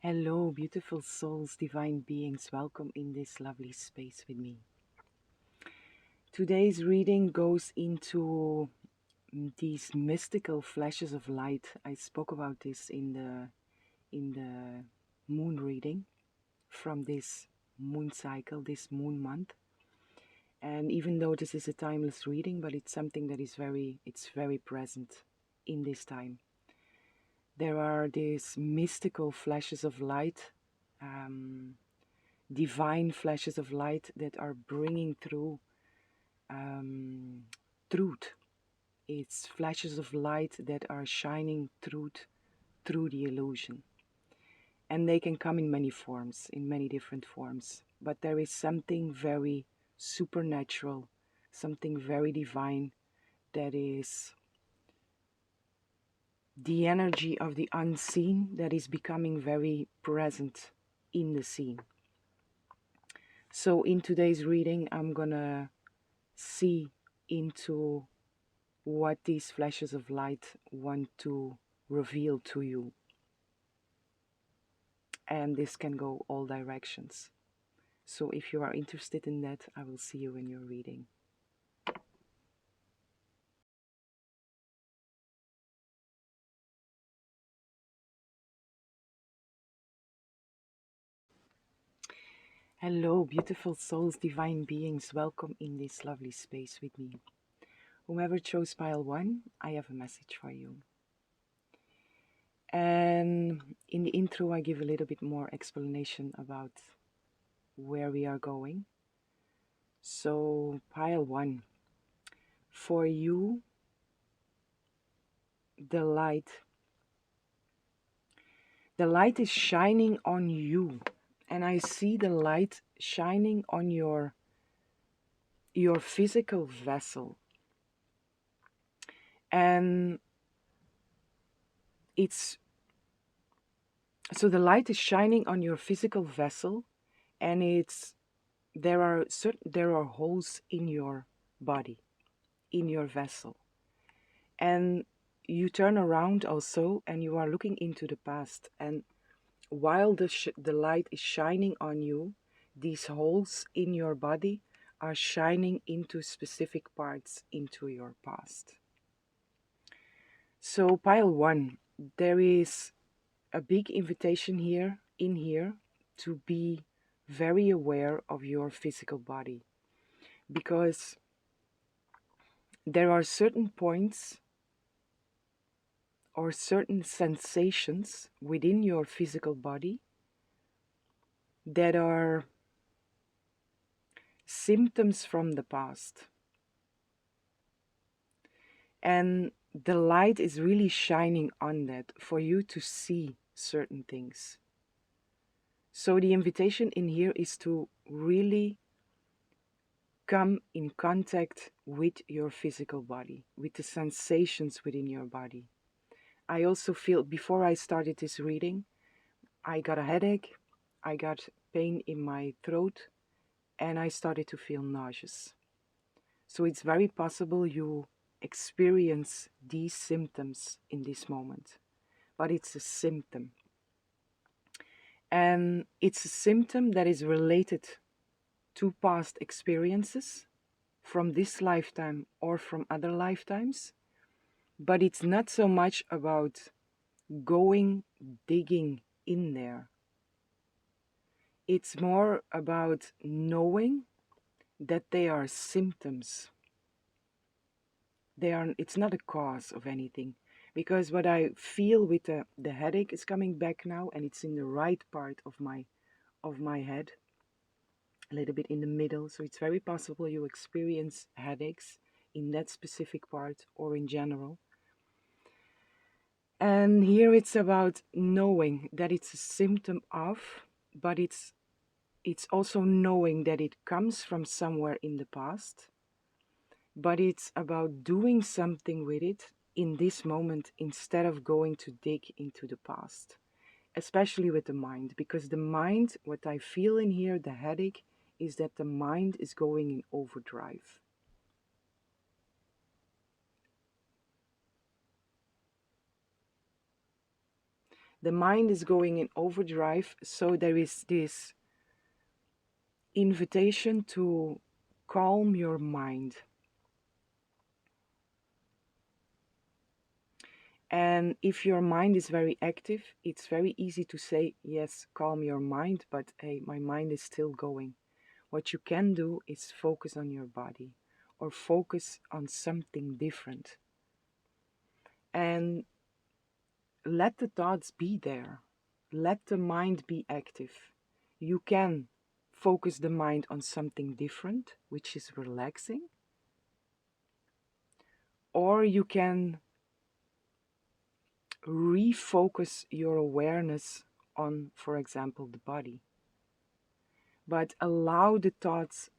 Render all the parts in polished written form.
Hello, beautiful souls, divine beings, welcome in this lovely space with me. Today's reading goes into these mystical flashes of light. I spoke about this in the moon reading from this moon cycle, this moon month. And even though this is a timeless reading, but it's something that is very present in this time. There are these mystical flashes of light. Divine flashes of light that are bringing through truth. It's flashes of light that are shining truth through the illusion. And they can come in many forms, in many different forms. But there is something very supernatural, something very divine that is the energy of the unseen that is becoming very present in the scene. So in today's reading, I'm gonna see into what these flashes of light want to reveal to you. And this can go all directions. So if you are interested in that, I will see you in your reading. Hello, beautiful souls, divine beings, welcome in this lovely space with me. Whomever chose pile 1, I have a message for you. And in the intro, I give a little bit more explanation about where we are going. So, pile 1, for you, the light is shining on you, and I see the light shining on your physical vessel. And it's so the light is shining on your physical vessel, and there are holes in your body, in your vessel. And you turn around also and you are looking into the past, and while the light is shining on you, these holes in your body are shining into specific parts into your past. So pile 1, there is a big invitation here to be very aware of your physical body, because there are certain points or certain sensations within your physical body that are symptoms from the past. And the light is really shining on that for you to see certain things. So the invitation in here is to really come in contact with your physical body, with the sensations within your body. I also feel, before I started this reading, I got a headache, I got pain in my throat, and I started to feel nauseous. So it's very possible you experience these symptoms in this moment, but it's a symptom. And it's a symptom that is related to past experiences from this lifetime or from other lifetimes, but it's not so much about going digging in there. It's more about knowing that they are symptoms. It's not a cause of anything. Because what I feel with the headache is coming back now, and it's in the right part of my head, a little bit in the middle. So it's very possible you experience headaches in that specific part or in general. And here it's about knowing that it's a symptom of, but it's also knowing that it comes from somewhere in the past, but it's about doing something with it in this moment instead of going to dig into the past, especially with the mind, because the mind, what I feel in here, the headache, is that the mind is going in overdrive. The mind is going in overdrive, so there is this invitation to calm your mind. And if your mind is very active, it's very easy to say, yes, calm your mind, but hey, my mind is still going. What you can do is focus on your body or focus on something different. And let the thoughts be there. Let the mind be active. You can focus the mind on something different, which is relaxing, or you can refocus your awareness on, for example, the body. But allow the thoughts,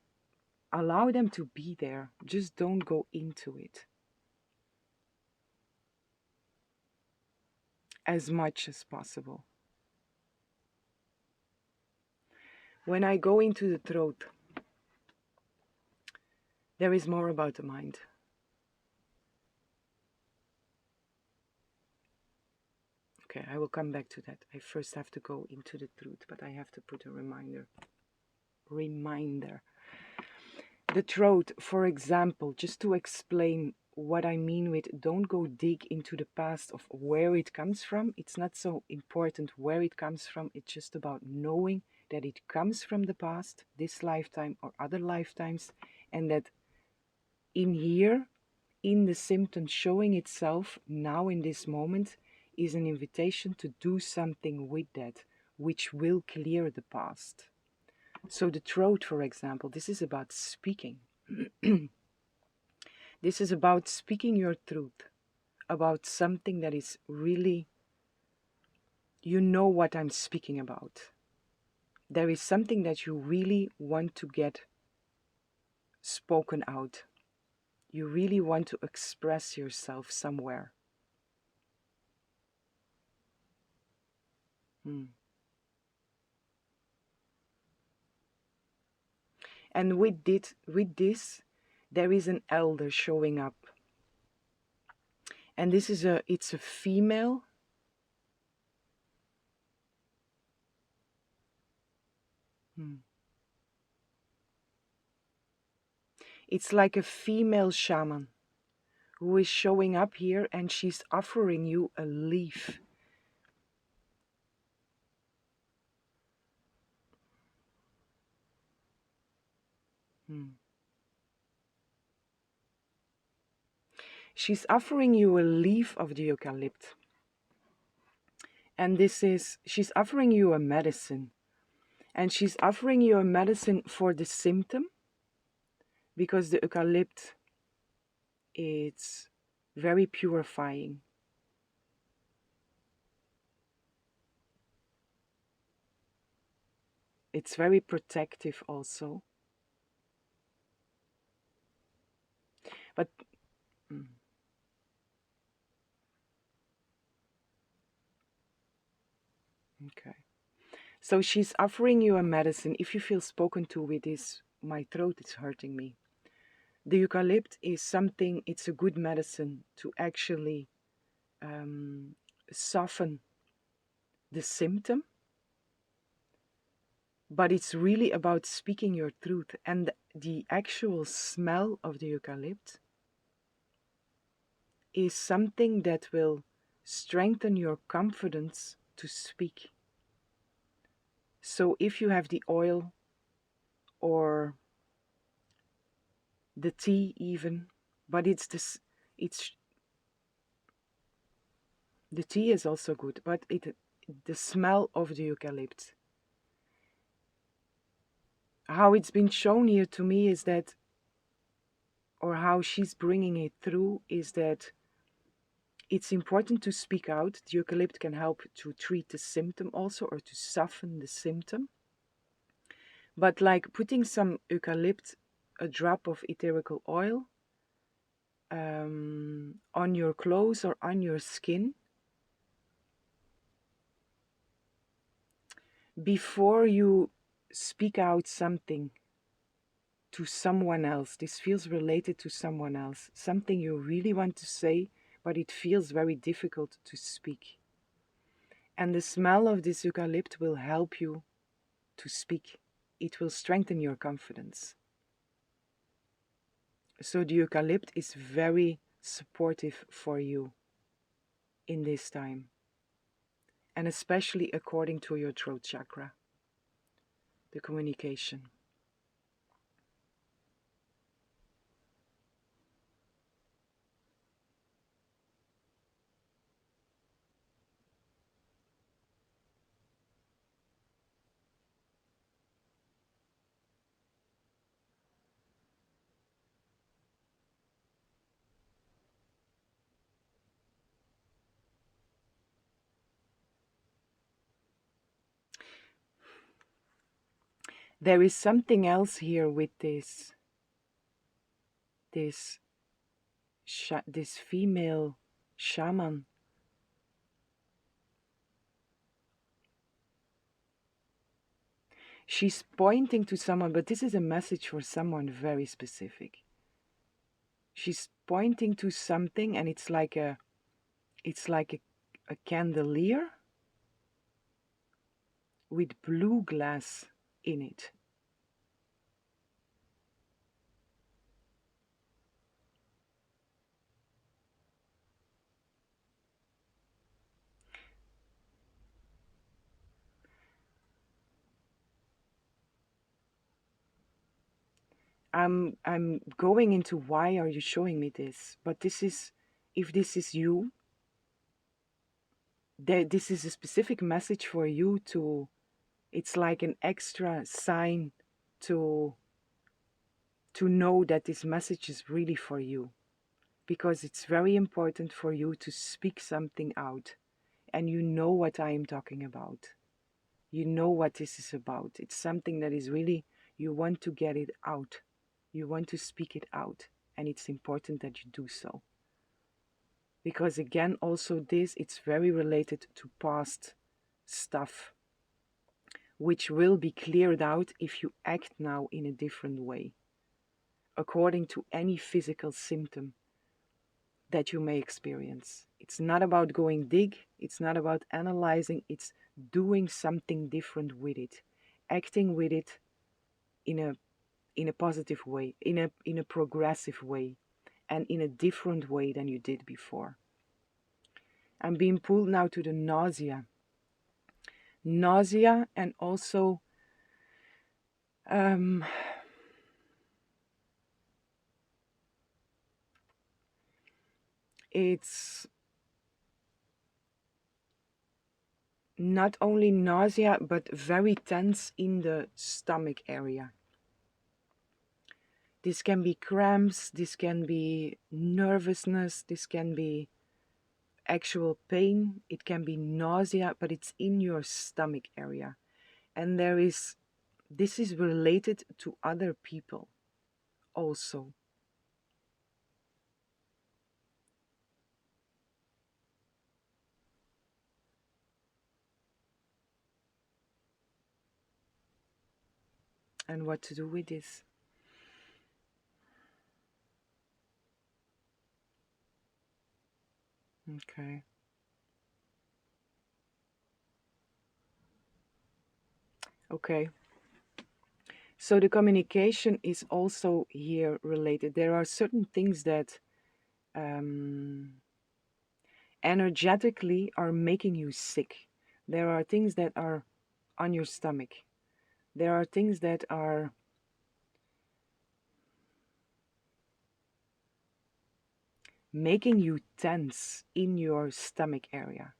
allow them to be there. Just don't go into it as much as possible. When I go into the throat, there is more about the mind. Okay, I will come back to that. I first have to go into the truth, but I have to put a reminder. The throat, for example, just to explain what I mean with don't go dig into the past of where it comes from. It's not so important where it comes from. It's just about knowing that it comes from the past, this lifetime or other lifetimes, and that in here, in the symptom showing itself now in this moment, is an invitation to do something with that, which will clear the past. So the throat, for example, this is about speaking. This is about speaking your truth, about something that is really, you know what I'm speaking about. There is something that you really want to get spoken out. You really want to express yourself somewhere. Hmm. And with this, there is an elder showing up. And it's a female. Hmm. It's like a female shaman who is showing up here, and she's offering you a leaf. Hmm. She's offering you a leaf of the eucalypt. And she's offering you a medicine. And she's offering you a medicine for the symptom, because the eucalypt, it's very purifying. It's very protective also. But mm, okay. So she's offering you a medicine. If you feel spoken to with this, my throat is hurting me. The eucalypt is something, it's a good medicine to actually soften the symptom, but it's really about speaking your truth. And the actual smell of the eucalypt is something that will strengthen your confidence to speak. So if you have the oil or the tea even, but it's the tea is also good, but the smell of the eucalypt. How it's been shown here to me is that, or how she's bringing it through, is that it's important to speak out. The eucalypt can help to treat the symptom also, or to soften the symptom. But like putting some eucalypt, a drop of etherical oil, on your clothes or on your skin, before you speak out something to someone else, this feels related to someone else, something you really want to say, but it feels very difficult to speak. And the smell of this eucalypt will help you to speak. It will strengthen your confidence. So the eucalypt is very supportive for you in this time, and especially according to your throat chakra, the communication. There is something else here with this this female shaman. She's pointing to someone, but this is a message for someone very specific. She's pointing to something, and it's like a candelier with blue glass in it. I'm going into why are you showing me this, but this is, if this is you, this is a specific message for you to, it's like an extra sign to know that this message is really for you, because it's very important for you to speak something out, and you know what I am talking about. You know what this is about. It's something that is really, you want to get it out. You want to speak it out, and it's important that you do so. Because again, also this, it's very related to past stuff, which will be cleared out if you act now in a different way, according to any physical symptom that you may experience. It's not about going dig, it's not about analyzing, it's doing something different with it, acting with it in a positive way, in a progressive way, and in a different way than you did before. I'm being pulled now to the nausea, and also um, it's not only nausea but very tense in the stomach area. This can be cramps, this can be nervousness, this can be actual pain, it can be nausea, but it's in your stomach area. And this is related to other people also. And what to do with this? Okay. Okay. So the communication is also here related. There are certain things that um, energetically are making you sick. There are things that are on your stomach. There are things that are making you tense in your stomach area.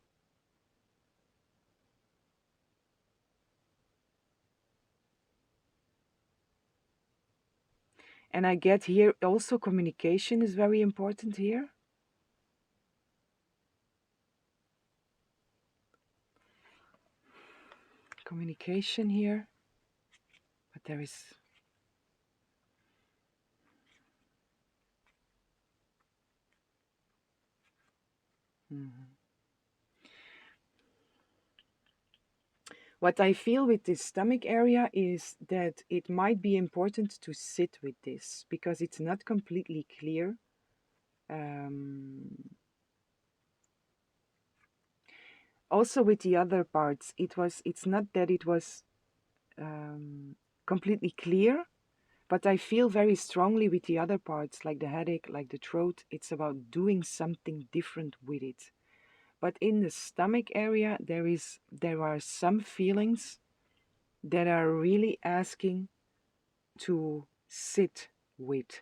And I get here also communication is very important here. Communication here. But there is. Mhm. What I feel with this stomach area is that it might be important to sit with this because it's not completely clear. Um, Also with the other parts, it's not that it was um, completely clear, but I feel very strongly with the other parts, like the headache, like the throat. It's about doing something different with it. But in the stomach area, there are some feelings that are really asking to sit with.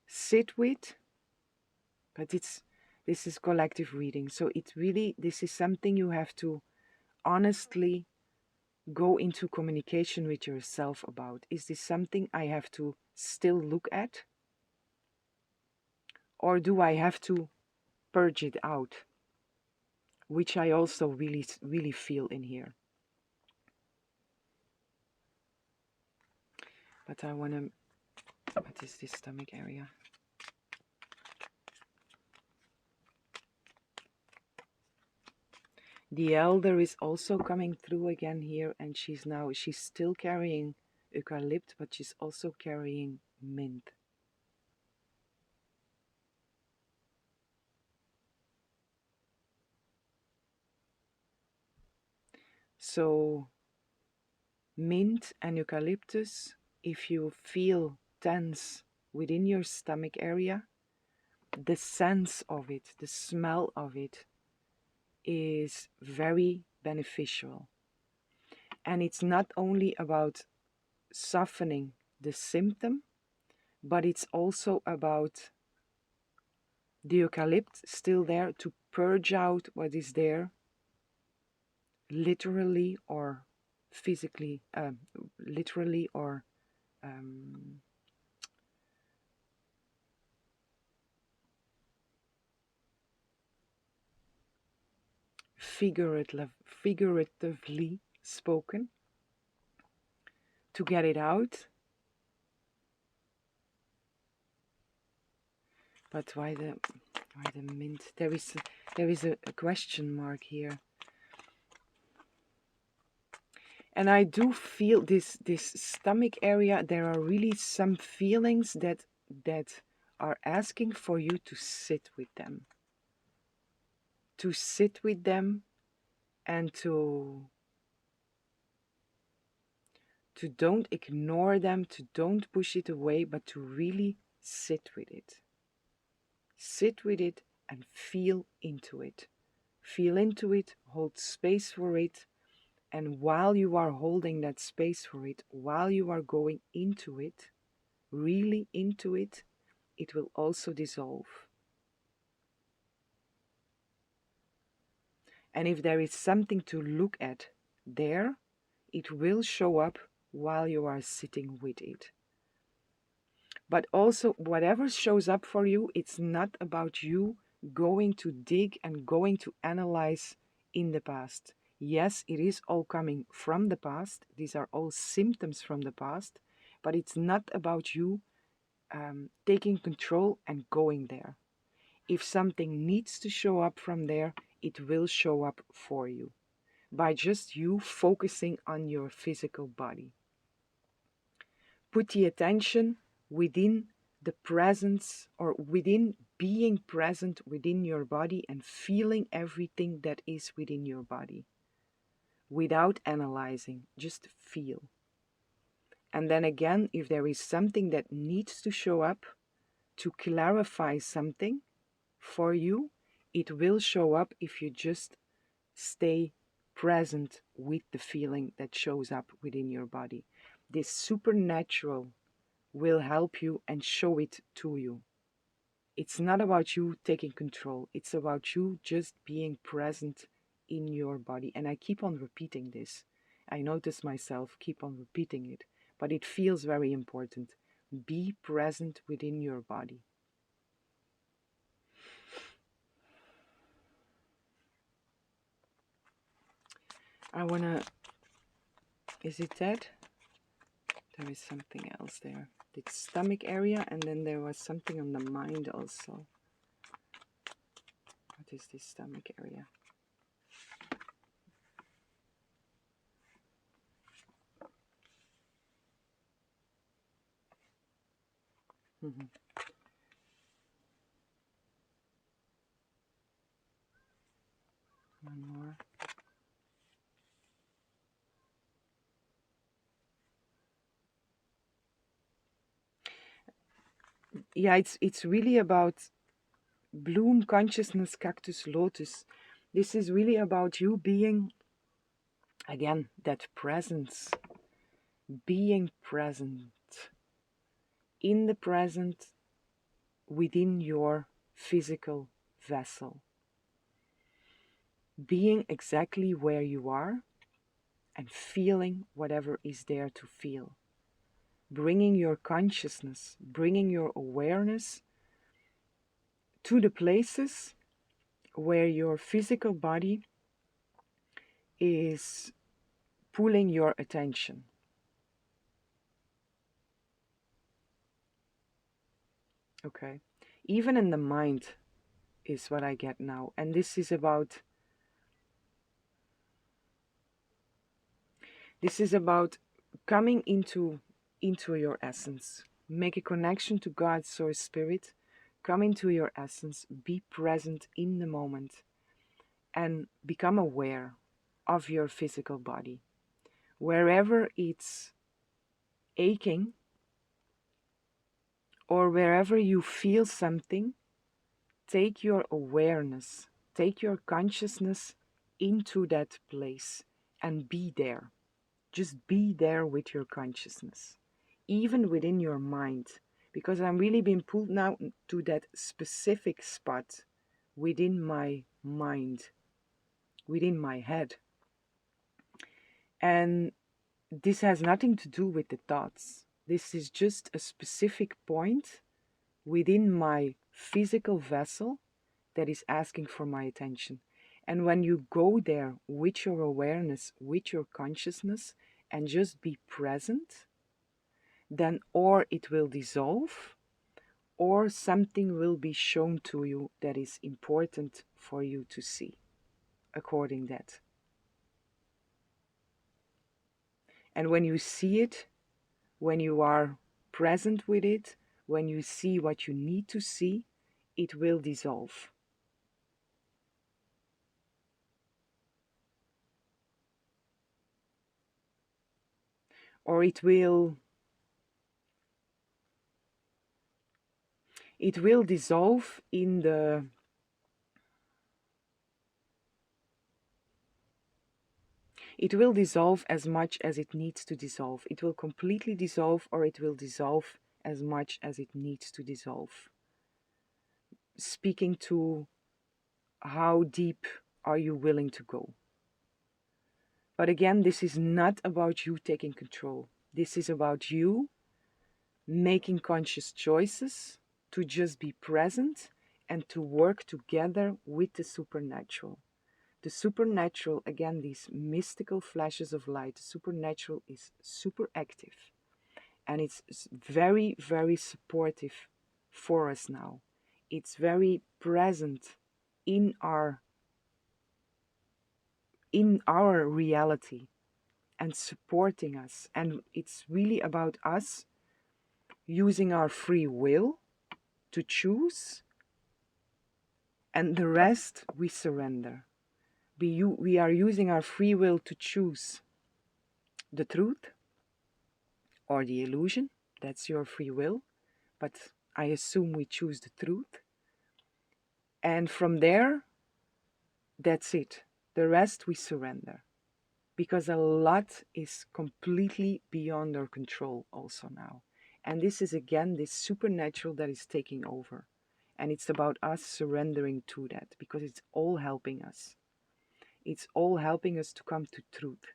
Sit with, but this is collective reading. So it really, this is something you have to honestly go into communication with yourself about. Is this something I have to still look at? Or do I have to purge it out? Which I also really feel in here. But I want to, what is this stomach area? The elder is also coming through again here, and she's still carrying eucalypt, but she's also carrying mint. So mint and eucalyptus, if you feel tense within your stomach area, the sense of it, the smell of it is very beneficial. And it's not only about softening the symptom, but it's also about the eucalypt still there to purge out what is there, literally or physically, literally or um, figuratively spoken, to get it out. But why the mint? There is a question mark here. And I do feel this stomach area, there are really some feelings that are asking for you to sit with them. To sit with them and to don't ignore them, to don't push it away, but to really sit with it. Sit with it and feel into it. Feel into it, hold space for it, and while you are holding that space for it, while you are going into it, really into it, it will also dissolve. And if there is something to look at there, it will show up while you are sitting with it. But also, whatever shows up for you, it's not about you going to dig and going to analyze in the past. Yes, it is all coming from the past. These are all symptoms from the past, but it's not about you taking control and going there. If something needs to show up from there, it will show up for you by just you focusing on your physical body. Put the attention within the presence or within being present within your body and feeling everything that is within your body without analyzing, just feel. And then again, if there is something that needs to show up to clarify something for you, it will show up if you just stay present with the feeling that shows up within your body. This supernatural will help you and show it to you. It's not about you taking control, it's about you just being present in your body. And I keep on repeating this. I notice myself keep on repeating it, but it feels very important. Be present within your body. I wanna, is it that? There is something else there. The stomach area, and then there was something on the mind also. What is this stomach area? One more. Yeah, it's really about bloom, consciousness, cactus, lotus. This is really about you being, again, that presence, being present in the present within your physical vessel, being exactly where you are and feeling whatever is there to feel, bringing your consciousness, bringing your awareness to the places where your physical body is pulling your attention. Okay, even in the mind is what I get now, and this is about coming into your essence. Make a connection to God, source, spirit. Come into your essence. Be present in the moment, and become aware of your physical body, wherever it's aching or wherever you feel something. Take your awareness, take your consciousness into that place and be there. Just be there with your consciousness, even within your mind, because I'm really being pulled now to that specific spot within my mind, within my head. And this has nothing to do with the thoughts. This is just a specific point within my physical vessel that is asking for my attention. And when you go there with your awareness, with your consciousness, and just be present, then or it will dissolve, or something will be shown to you that is important for you to see, according that. And when you see it, when you are present with it, when you see what you need to see, it will dissolve. Or it will dissolve in the it will dissolve as much as it needs to dissolve. It will completely dissolve, or it will dissolve as much as it needs to dissolve. Speaking to how deep are you willing to go. But again, this is not about you taking control. This is about you making conscious choices to just be present and to work together with the supernatural. The supernatural, again, these mystical flashes of light, the supernatural is super active, and it's very, very supportive for us now. It's very present in our reality and supporting us. And it's really about us using our free will to choose, and the rest we surrender. We are using our free will to choose the truth or the illusion. That's your free will. But I assume we choose the truth. And from there, that's it. The rest we surrender. Because a lot is completely beyond our control also now. And this is again this supernatural that is taking over. And it's about us surrendering to that, because it's all helping us. It's all helping us to come to truth,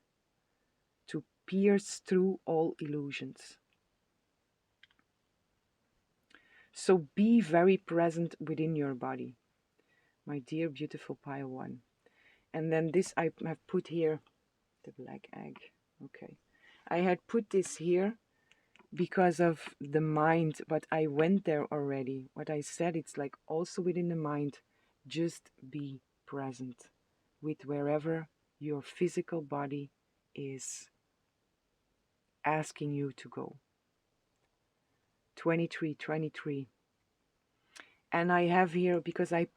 to pierce through all illusions. So be very present within your body, my dear beautiful Pile 1. And then this I have put here, the black egg. Okay. I had put this here because of the mind, but I went there already. What I said, it's like also within the mind, just be present with wherever your physical body is asking you to go. 23, 23. And I have here, because I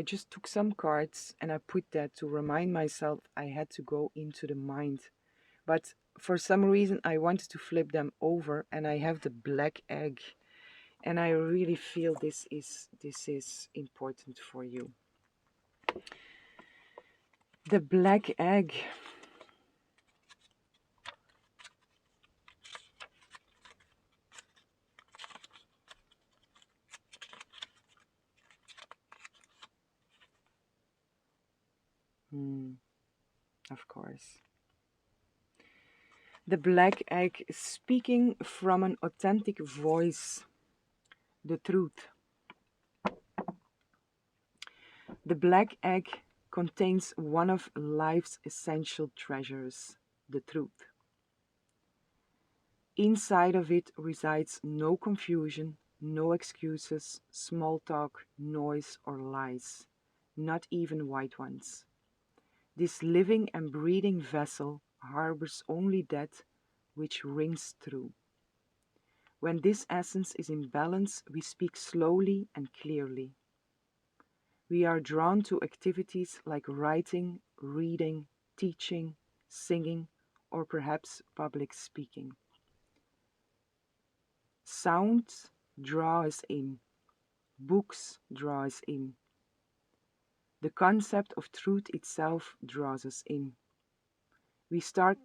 just took some cards and I put that to remind myself I had to go into the mind. But for some reason I wanted to flip them over, and I have the black egg. And I really feel this is important for you. The black egg. Of course. The black egg is speaking from an authentic voice, the truth. The black egg contains one of life's essential treasures, the truth. Inside of it resides no confusion, no excuses, small talk, noise, or lies, not even white ones. This living and breathing vessel harbors only that which rings true. When this essence is in balance, we speak slowly and clearly. We are drawn to activities like writing, reading, teaching, singing, or perhaps public speaking. Sounds draw us in, books draw us in. The concept of truth itself draws us in. We start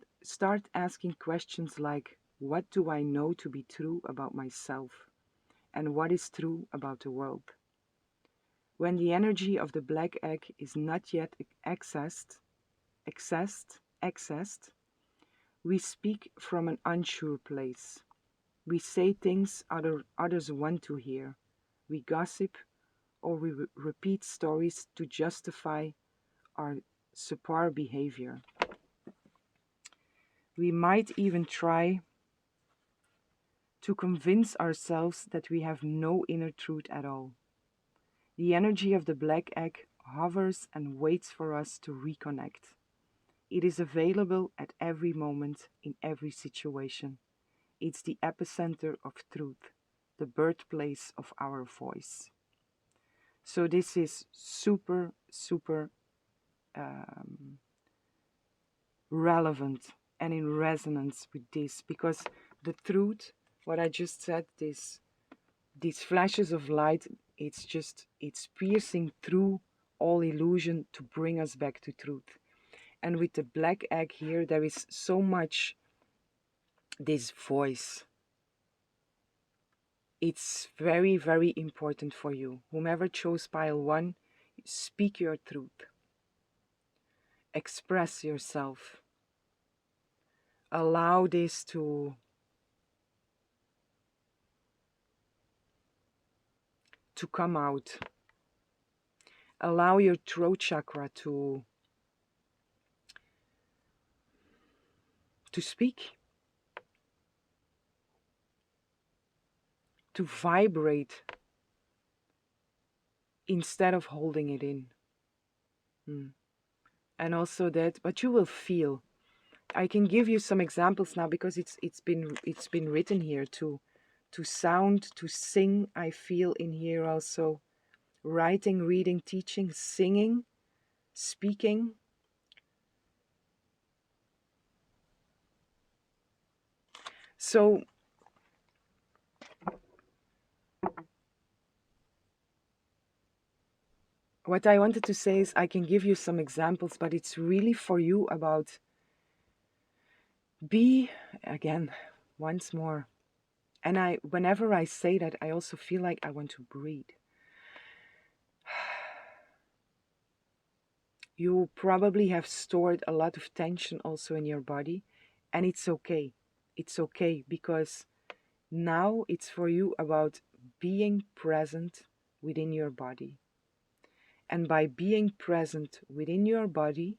asking questions like, what do I know to be true about myself? And what is true about the world? When the energy of the black egg is not yet accessed, we speak from an unsure place. We say things others want to hear. We gossip, or we repeat stories to justify our subpar behavior. We might even try to convince ourselves that we have no inner truth at all. The energy of the black egg hovers and waits for us to reconnect. It is available at every moment, in every situation. It's the epicenter of truth, the birthplace of our voice. So this is super, super relevant and in resonance with this, because the truth, what I just said, these flashes of light, it's piercing through all illusion to bring us back to truth. And with the black egg here, there is so much this voice. It's very, very important for you. Whomever chose pile 1, speak your truth. Express yourself. Allow this to come out. Allow your throat chakra to speak, to vibrate instead of holding it in. And also that, but you will feel. I can give you some examples now, because it's been written here to sound, to sing. I feel in here also writing, reading, teaching, singing, speaking. So what I wanted to say is, I can give you some examples, but it's really for you about be, again, once more. And whenever I say that, I also feel like I want to breathe. You probably have stored a lot of tension also in your body, and it's okay. It's okay, because now it's for you about being present within your body. And by being present within your body,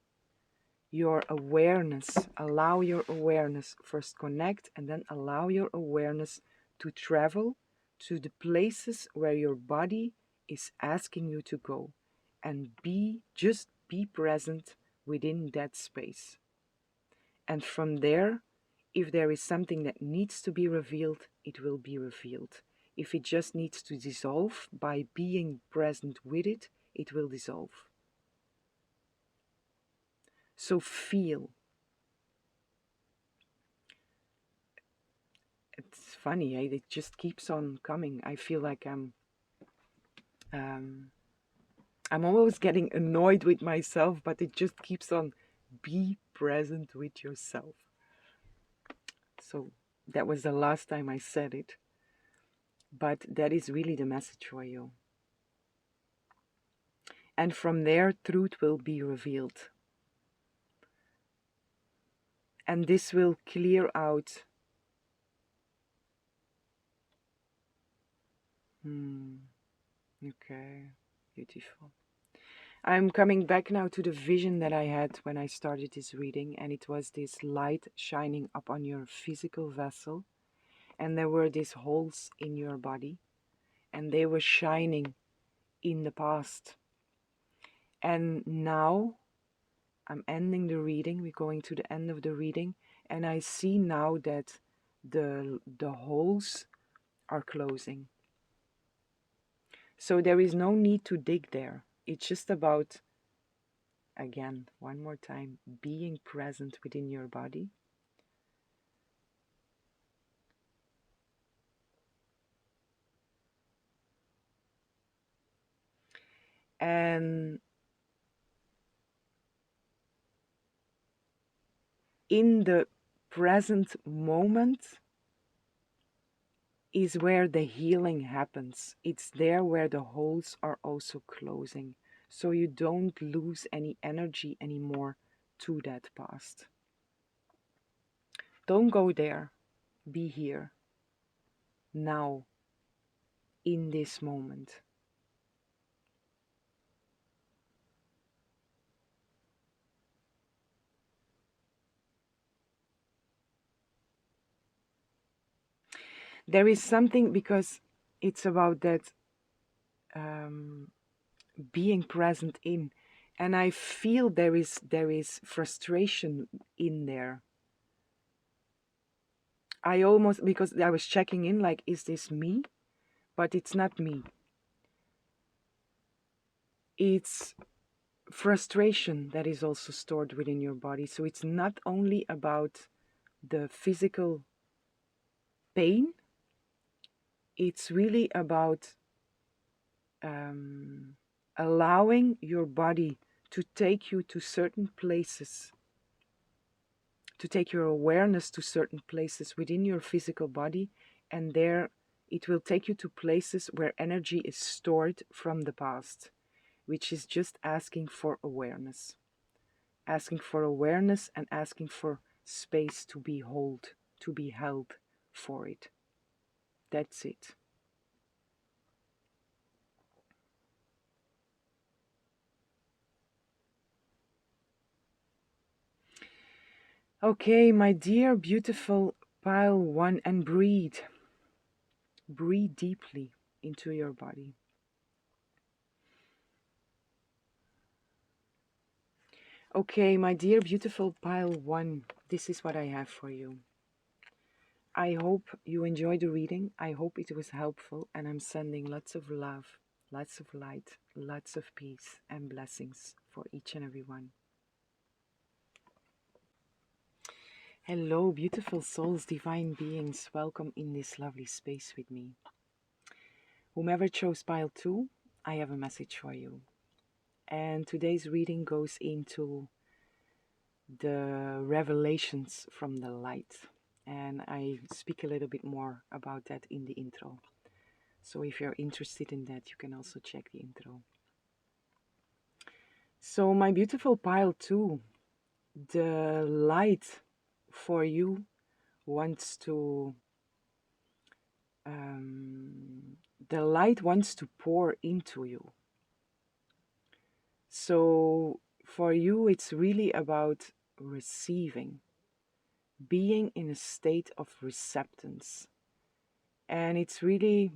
your awareness, allow your awareness, first connect and then allow your awareness to travel to the places where your body is asking you to go, and just be present within that space. And from there, if there is something that needs to be revealed, it will be revealed. If it just needs to dissolve, by being present with it, it will dissolve. So feel. It's funny, eh? It just keeps on coming. I feel like um, I'm always getting annoyed with myself, but it just keeps on. Be present with yourself. So that was the last time I said it, but that is really the message for you. And from there, truth will be revealed. And this will clear out. Okay, beautiful. I'm coming back now to the vision that I had when I started this reading, and it was this light shining up on your physical vessel, and there were these holes in your body, and they were shining in the past. And now I'm ending the reading, we're going to the end of the reading, and I see now that the holes are closing. So there is no need to dig there. It's just about, again, one more time, being present within your body. And in the present moment is where the healing happens. It's there where the holes are also closing. So you don't lose any energy anymore to that past. Don't go there. Be here. Now. In this moment. There is something, because it's about that um, being present in, and I feel there is frustration in there. I almost, because I was checking in, like, is this me? But it's not me. It's frustration that is also stored within your body. So it's not only about the physical pain, it's really about allowing your body to take you to certain places, to take your awareness to certain places within your physical body, and there it will take you to places where energy is stored from the past, which is just asking for awareness. Asking for awareness and asking for space to be held for it. That's it. Okay, my dear beautiful pile one, and breathe. Breathe deeply into your body. Okay, my dear beautiful pile one, this is what I have for you. I hope you enjoyed the reading. I hope it was helpful, and I'm sending lots of love, lots of light, lots of peace and blessings for each and every one. Hello, beautiful souls, divine beings. Welcome in this lovely space with me. Whomever chose pile 2, I have a message for you. And today's reading goes into the revelations from the light. And I speak a little bit more about that in the intro. So if you're interested in that, you can also check the intro. So my beautiful pile 2, the light for you wants to the light wants to pour into you. So for you, it's really about receiving, being in a state of receptance. And it's really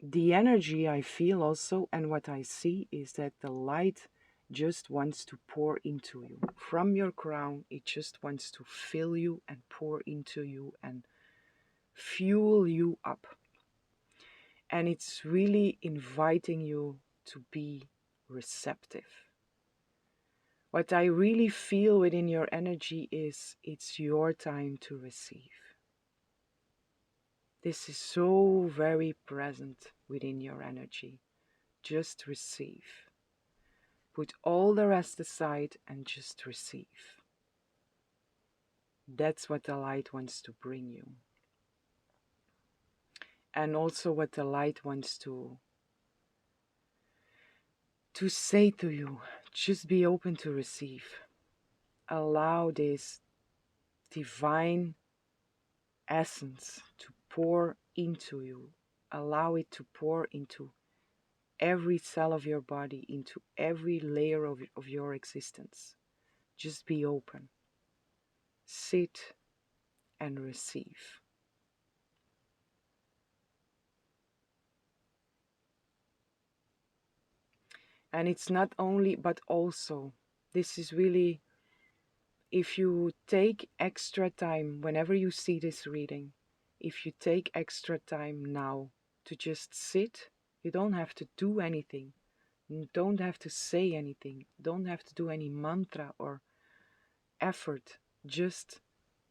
the energy I feel also, and what I see is that the light just wants to pour into you. From your crown, it just wants to fill you and pour into you and fuel you up. And it's really inviting you to be receptive. What I really feel within your energy is it's your time to receive. This is so very present within your energy. Just receive. Put all the rest aside and just receive. That's what the light wants to bring you. And also what the light wants to say to you. Just be open to receive. Allow this divine essence to pour into you. Allow it to pour into every cell of your body, into every layer of your existence. Just be open. Sit and receive. And it's not only, but also, this is really, if you take extra time, whenever you see this reading, if you take extra time now to just sit, you don't have to do anything. You don't have to say anything. Don't have to do any mantra or effort. Just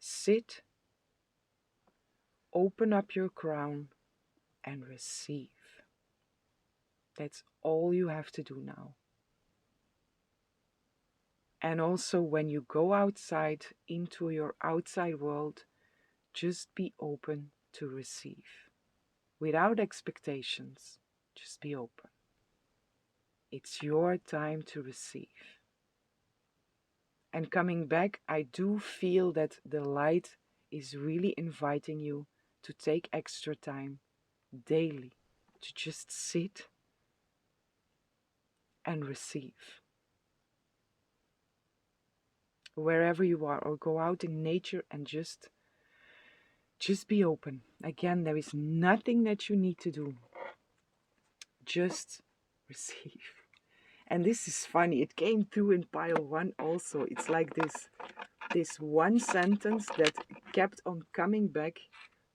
sit, open up your crown, and receive. That's all you have to do now. And also, when you go outside into your outside world, just be open to receive. Without expectations, just be open. It's your time to receive. And coming back, I do feel that the light is really inviting you to take extra time daily to just sit and receive. Wherever you are, or go out in nature and just be open. Again, there is nothing that you need to do. Just receive. And this is funny. It came through in pile one also. It's like this one sentence that kept on coming back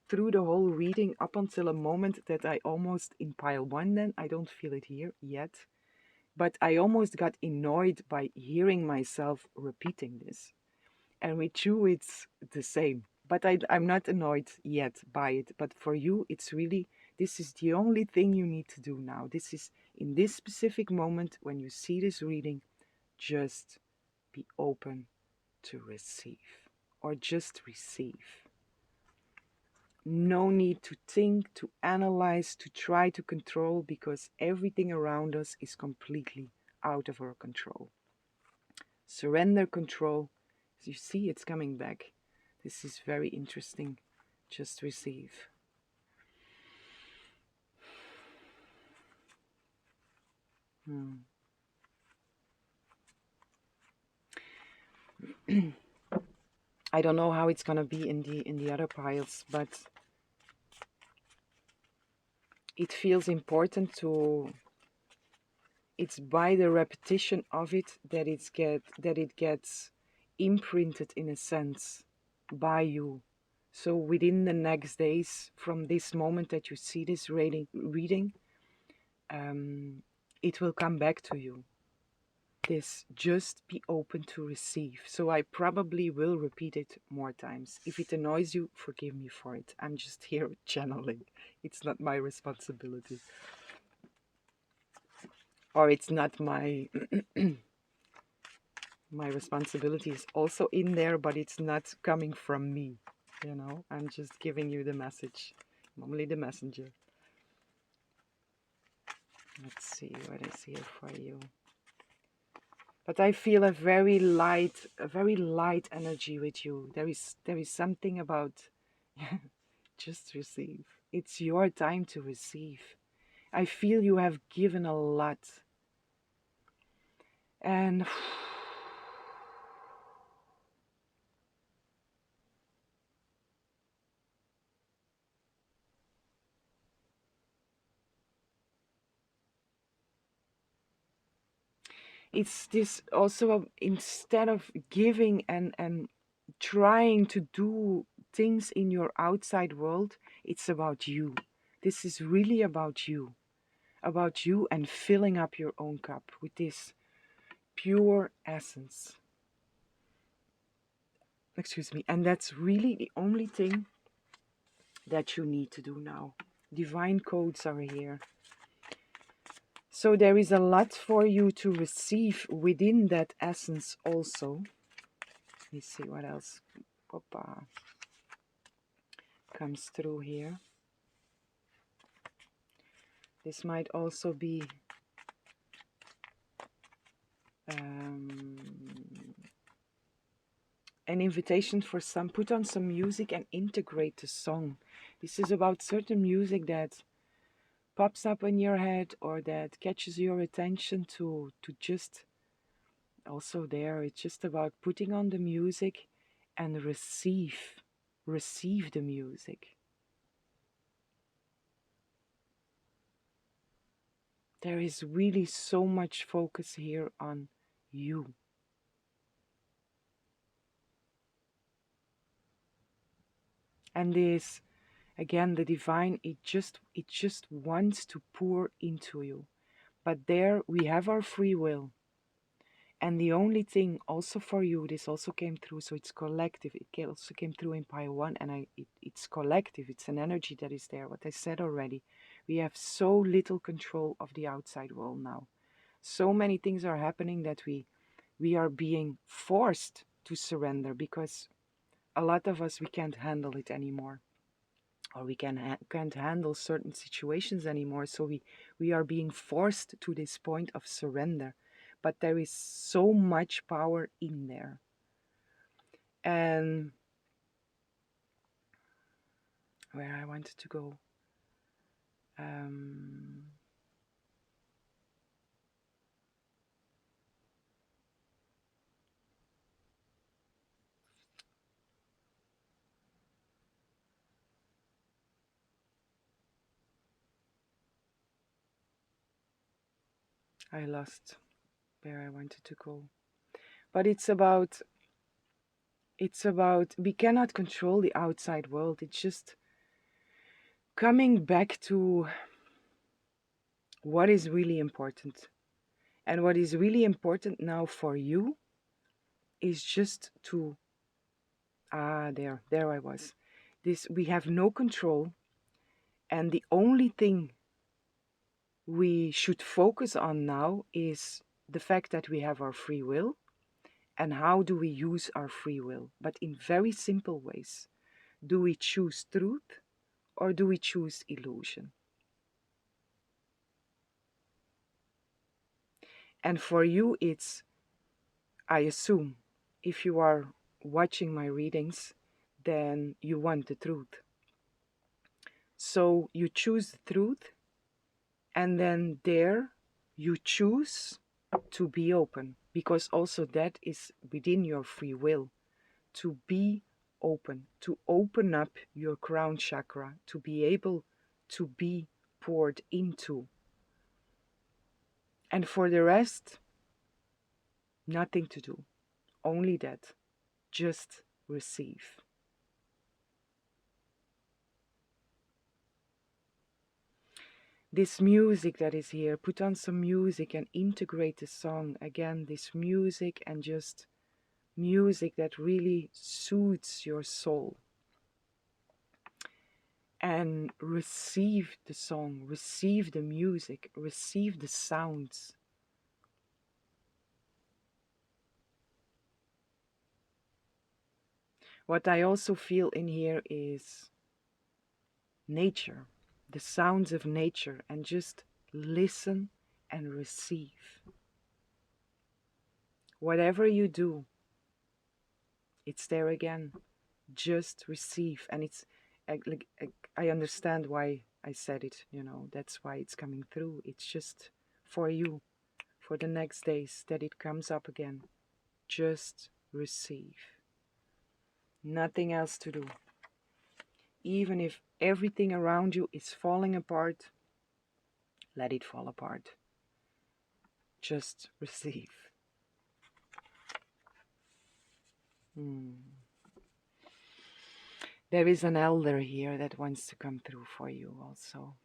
through the whole reading up until a moment that I almost, in pile one then, I don't feel it here yet, but I almost got annoyed by hearing myself repeating this. And with you, it's the same. But I'm not annoyed yet by it. But for you, it's really, this is the only thing you need to do now. This is, in this specific moment, when you see this reading, just be open to receive. Or just receive. No need to think, to analyze, to try to control, because everything around us is completely out of our control. Surrender control. As you see, it's coming back. This is very interesting. Just receive. I don't know how it's gonna be in the other piles, but it feels important to. It's by the repetition of it that it gets imprinted in a sense by you. So within the next days, from this moment that you see this reading, it will come back to you. This, just be open to receive. So I probably will repeat it more times. If it annoys you, forgive me for it. I'm just here channeling. It's not my responsibility. Or it's not my my responsibility is also in there, but it's not coming from me. You know, I'm just giving you the message. I'm only the messenger. Let's see what is here for you. But I feel a very light energy with you. There is something about just receive. It's your time to receive. I feel you have given a lot. And it's this also, instead of giving and trying to do things in your outside world, it's about you. This is really about you and filling up your own cup with this pure essence. Excuse me. And that's really the only thing that you need to do now. Divine codes are here. So there is a lot for you to receive within that essence also. Let me see what else comes through here. This might also be an invitation for some. Put on some music and integrate the song. This is about certain music that pops up in your head or that catches your attention to just also there. It's just about putting on the music and receive the music. There is really so much focus here on you. And this, again, the divine, it just wants to pour into you. But there we have our free will. And the only thing also for you, this also came through, so it's collective. It also came through in Pile 1, and it's collective. It's an energy that is there. What I said already, we have so little control of the outside world now. So many things are happening that we are being forced to surrender because a lot of us, we can't handle it anymore. Or we can't handle certain situations anymore. So we are being forced to this point of surrender. But there is so much power in there. And where I wanted to go. I lost where I wanted to go. But it's about we cannot control the outside world. It's just coming back to what is really important. And what is really important now for you is just to there I was. This, we have no control, and the only thing we should focus on now is the fact that we have our free will, and how do we use our free will, but in very simple ways. Do we choose truth or do we choose illusion? And for you, it's, I assume, if you are watching my readings, then you want the truth. So you choose the truth, and then there you choose to be open, because also that is within your free will, to be open, to open up your crown chakra, to be able to be poured into. And for the rest, nothing to do, only that, just receive. This music that is here, put on some music and integrate the song. Again, this music, and just music that really soothes your soul. And receive the song, receive the music, receive the sounds. What I also feel in here is nature, the sounds of nature, and just listen and receive. Whatever you do, it's there again. Just receive. And it's like, I understand why I said it, that's why it's coming through. It's just for you, for the next days that it comes up again. Just receive. Nothing else to do. Even if everything around you is falling apart, let it fall apart. Just receive. There is an elder here that wants to come through for you also.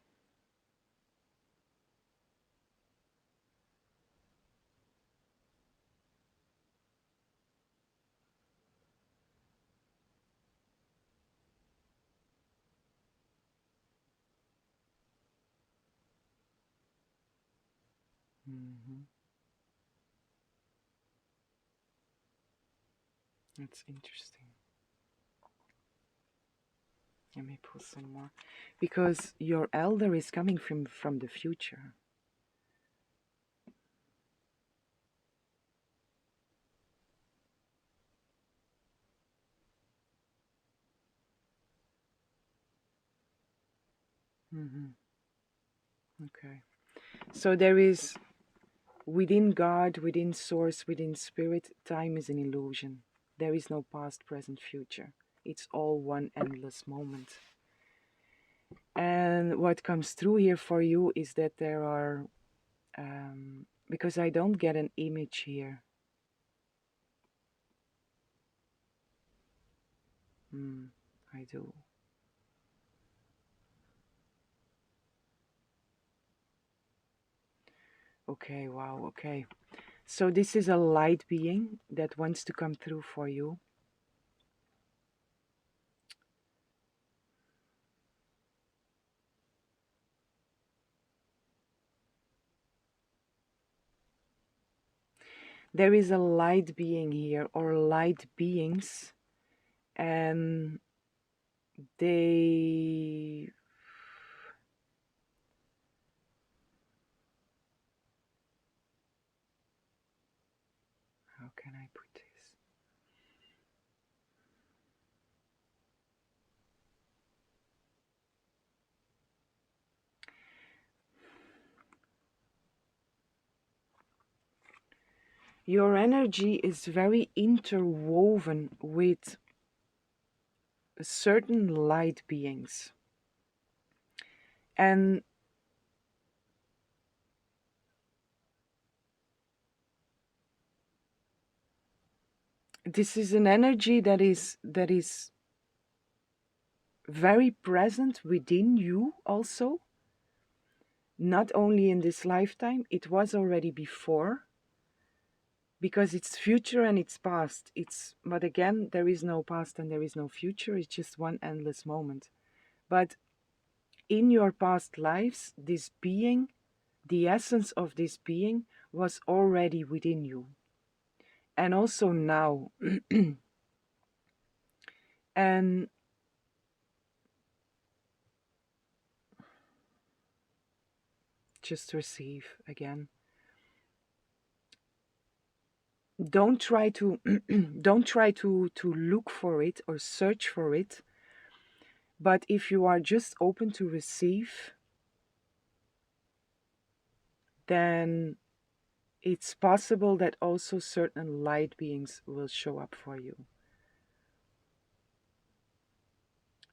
Hmm. That's interesting. Let me pull some more. Because your elder is coming from the future. Hmm. Okay. So there is, within God, within Source, within Spirit, time is an illusion. There is no past, present, future. It's all one endless moment. And what comes through here for you is that there are, because I don't get an image here. I do. Okay, wow, okay. So this is a light being that wants to come through for you. There is a light being here, or light beings, and they, how can I put this? Your energy is very interwoven with certain light beings. And this is an energy that is very present within you also, not only in this lifetime, it was already before, because it's future and it's past. It's, but again, there is no past and there is no future, it's just one endless moment. But in your past lives, this being, the essence of this being was already within you, and also now. And just receive again. Don't try to don't try to look for it or search for it, but if you are just open to receive, then it's possible that also certain light beings will show up for you.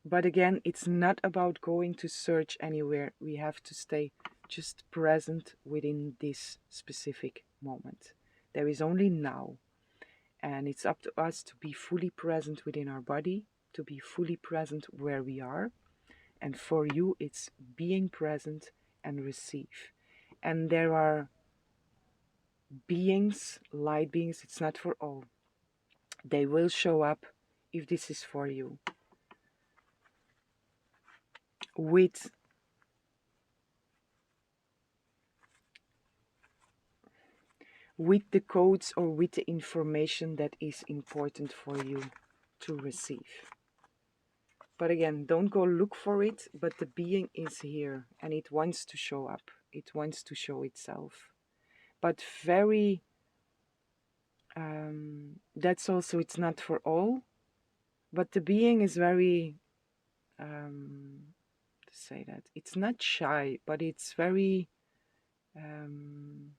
But again, it's not about going to search anywhere. We have to stay just present within this specific moment. There is only now. And it's up to us to be fully present within our body, to be fully present where we are. And for you, it's being present and receive. And there are beings, light beings, it's not for all. They will show up if this is for you. With the codes or with the information that is important for you to receive. But again, don't go look for it, but the being is here and it wants to show up. It wants to show itself. But very, that's also, it's not for all, but the being is very, to say that, it's not shy, but it's very, um,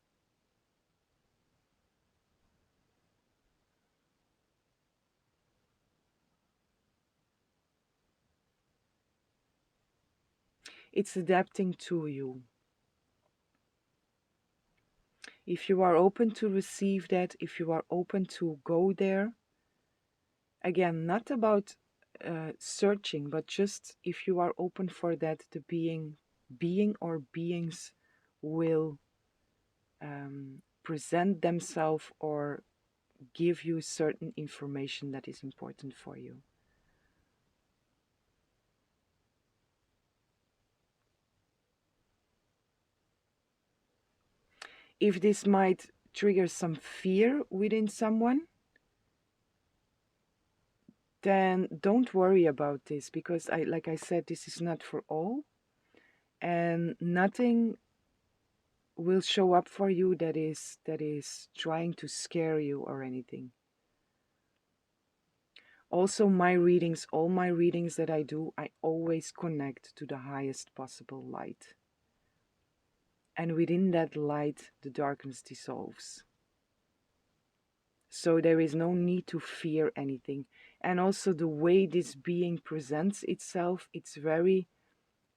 it's adapting to you. If you are open to receive that, if you are open to go there, again, not about searching, but just if you are open for that, the being or beings will present themselves or give you certain information that is important for you. If this might trigger some fear within someone, then don't worry about this, because like I said, this is not for all, and nothing will show up for you that is trying to scare you or anything. Also, all my readings that I do, I always connect to the highest possible light. And within that light, the darkness dissolves. So there is no need to fear anything. And also the way this being presents itself, it's very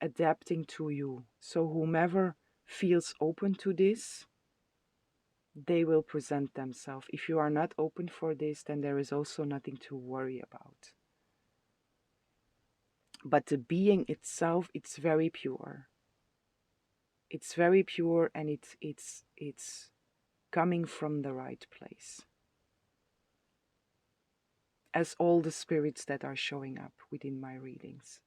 adapting to you. So whomever feels open to this, they will present themselves. If you are not open for this, then there is also nothing to worry about. But the being itself, it's very pure. It's very pure, and it's coming from the right place. As all the spirits that are showing up within my readings.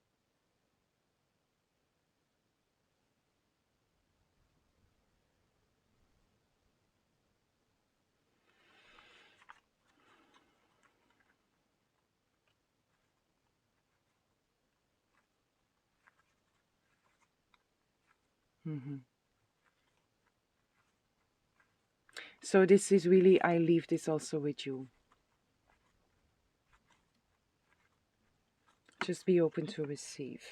Mm-hmm. So this is really, I leave this also with you. Just be open to receive.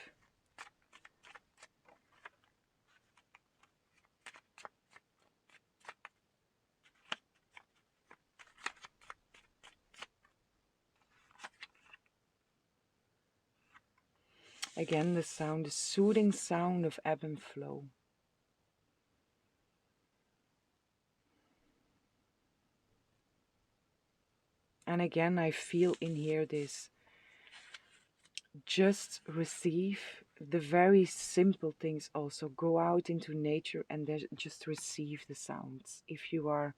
Again, the sound, the soothing sound of ebb and flow. And again, I feel in here this, just receive the very simple things also. Go out into nature and just receive the sounds. If you are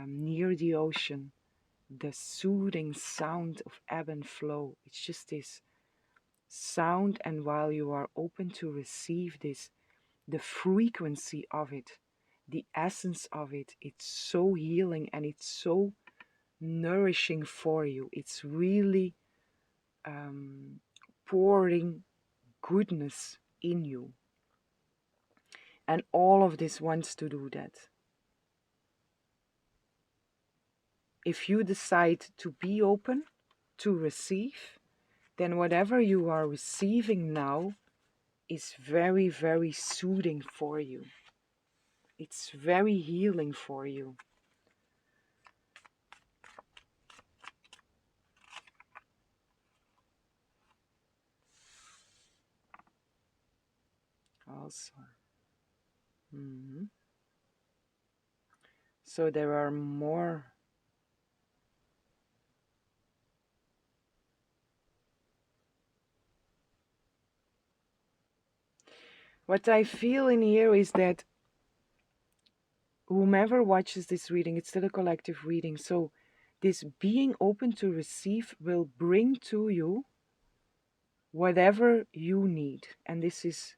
near the ocean, the soothing sound of ebb and flow, it's just this sound. And while you are open to receive this, the frequency of it, the essence of it, it's so healing and it's so nourishing for you. It's really pouring goodness in you. And all of this wants to do that. If you decide to be open to receive, then whatever you are receiving now is very, very soothing for you. It's very healing for you. Also. So there are more. What I feel in here is that whomever watches this reading, it's still a collective reading. So this being open to receive will bring to you whatever you need. And this is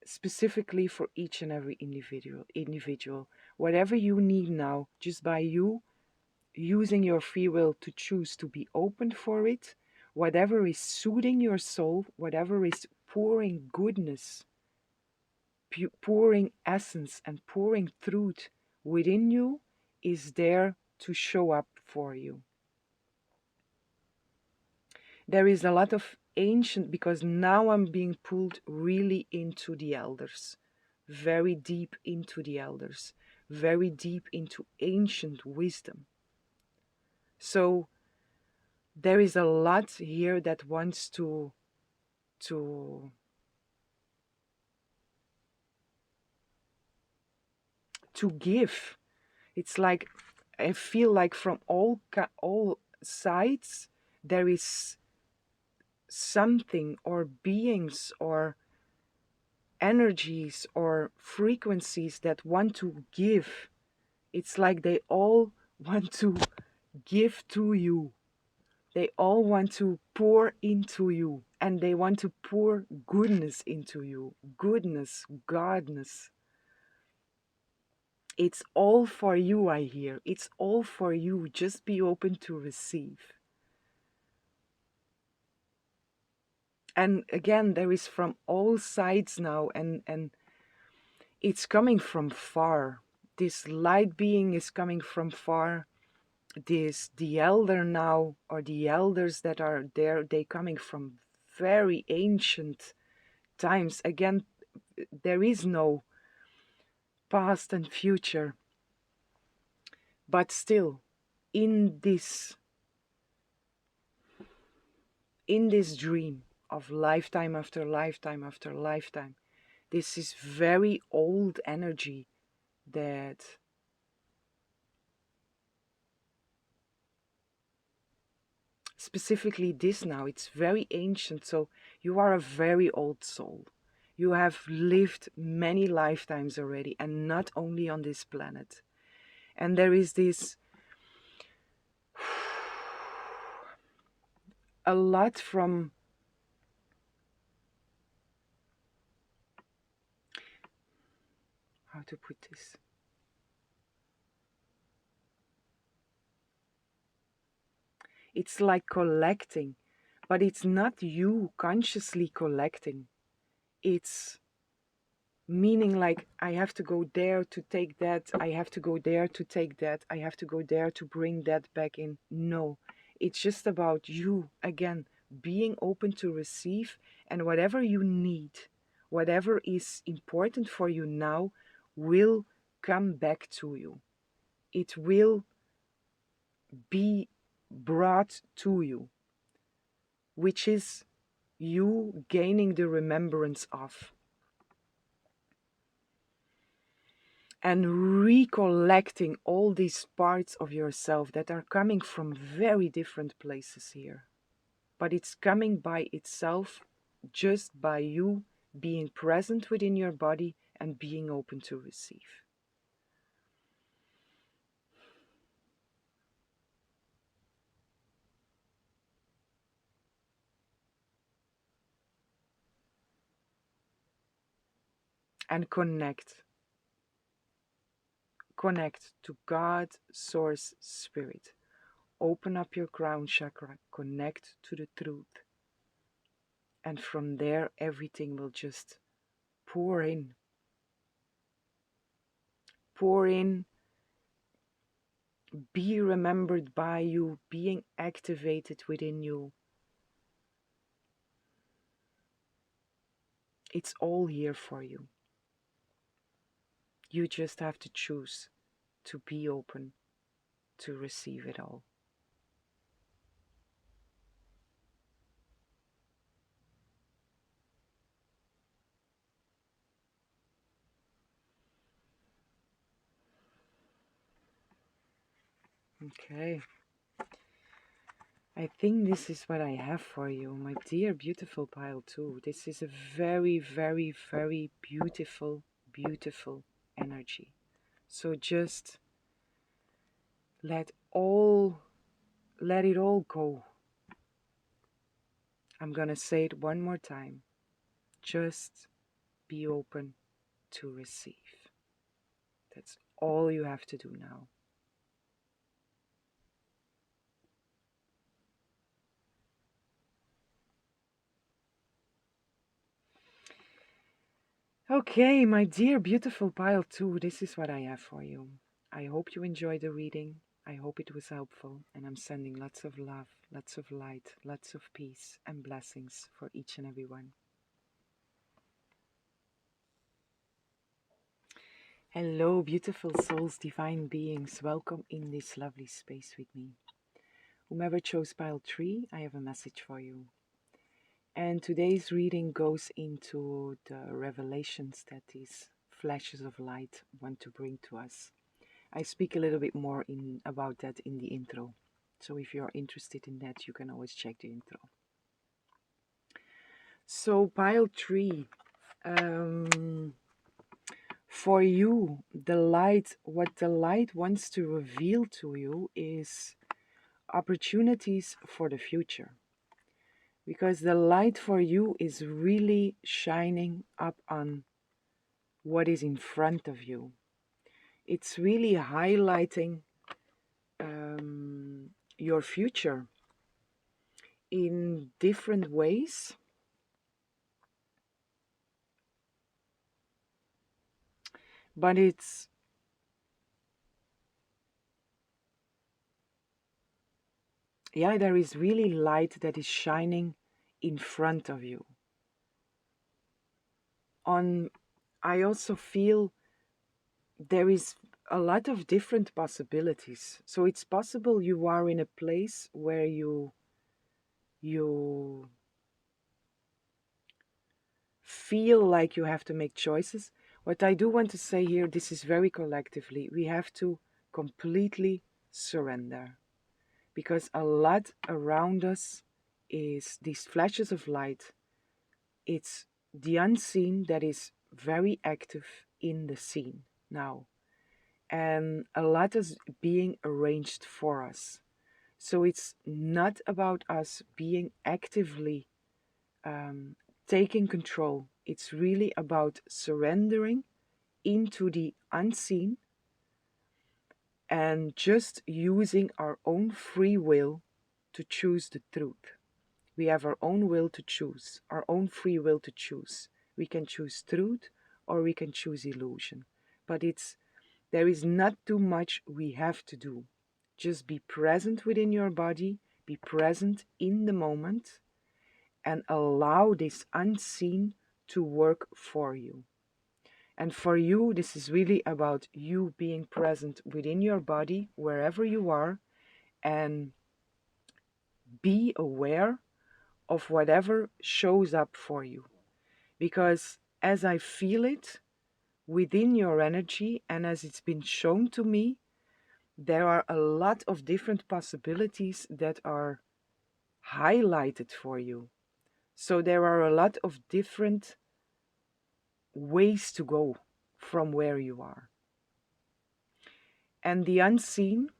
specifically for each and every individual. Whatever you need now, just by you using your free will to choose to be open for it, whatever is soothing your soul, whatever is pouring goodness, pouring essence and pouring truth within you, is there to show up for you. There is a lot of ancient, because now I'm being pulled really into the elders, very deep into the elders, very deep into ancient wisdom. So there is a lot here that wants to give. It's like I feel like from all sides there is something or beings or energies or frequencies that want to give. It's like they all want to give to you. They all want to pour into you, and they want to pour goodness into you. Goodness, godness. It's all for you, I hear. It's all for you. Just be open to receive. And again, there is from all sides now, and it's coming from far. This light being is coming from far. This the elder now, or the elders that are there, they coming from very ancient times. Again, there is no past and future, but still, in this dream of lifetime after lifetime after lifetime, this is very old energy that specifically this now, it's very ancient. So you are a very old soul. You have lived many lifetimes already, and not only on this planet. And there is this a lot from, how to put this, it's like collecting, but it's not you consciously collecting. It's meaning like, I have to go there to take that, I have to go there to take that, I have to go there to bring that back in. No, it's just about you again being open to receive, and whatever you need, whatever is important for you now, will come back to you. It will be brought to you, which is you gaining the remembrance of and recollecting all these parts of yourself that are coming from very different places here. But it's coming by itself just by you being present within your body and being open to receive. And connect. Connect to God, Source, Spirit. Open up your crown chakra, connect to the truth. And from there, everything will just pour in. Pour in, be remembered by you, being activated within you. It's all here for you. You just have to choose to be open to receive it all. Okay. I think this is what I have for you, my dear beautiful pile 2. This is a very, very, very beautiful, beautiful energy. So just let it all go. I'm gonna say it one more time. Just be open to receive. That's all you have to do now. Okay, my dear beautiful pile 2, this is what I have for you. I hope you enjoyed the reading. I hope it was helpful, and I'm sending lots of love, lots of light, lots of peace and blessings for each and every one. Hello, beautiful souls, divine beings. Welcome in this lovely space with me. Whomever chose pile 3, I have a message for you. And today's reading goes into the revelations that these flashes of light want to bring to us. I speak a little bit more about that in the intro. So if you're interested in that, you can always check the intro. So pile 3, for you, the light, what the light wants to reveal to you is opportunities for the future. Because the light for you is really shining up on what is in front of you. It's really highlighting your future in different ways. But there is really light that is shining in front of you. I also feel there is a lot of different possibilities. So it's possible you are in a place where you feel like you have to make choices. What I do want to say here, this is very collectively, we have to completely surrender, because a lot around us is these flashes of light. It's the unseen that is very active in the scene now, and a lot is being arranged for us. So it's not about us being actively um, taking control. It's really about surrendering into the unseen and just using our own free will to choose the truth. We have our own will to choose, our own free will to choose. We can choose truth or we can choose illusion. But there is not too much we have to do. Just be present within your body, be present in the moment, and allow this unseen to work for you. And for you, this is really about you being present within your body, wherever you are, and be aware of whatever shows up for you. Because as I feel it within your energy, and as it's been shown to me, there are a lot of different possibilities that are highlighted for you. So there are a lot of different ways to go from where you are. And the unseen,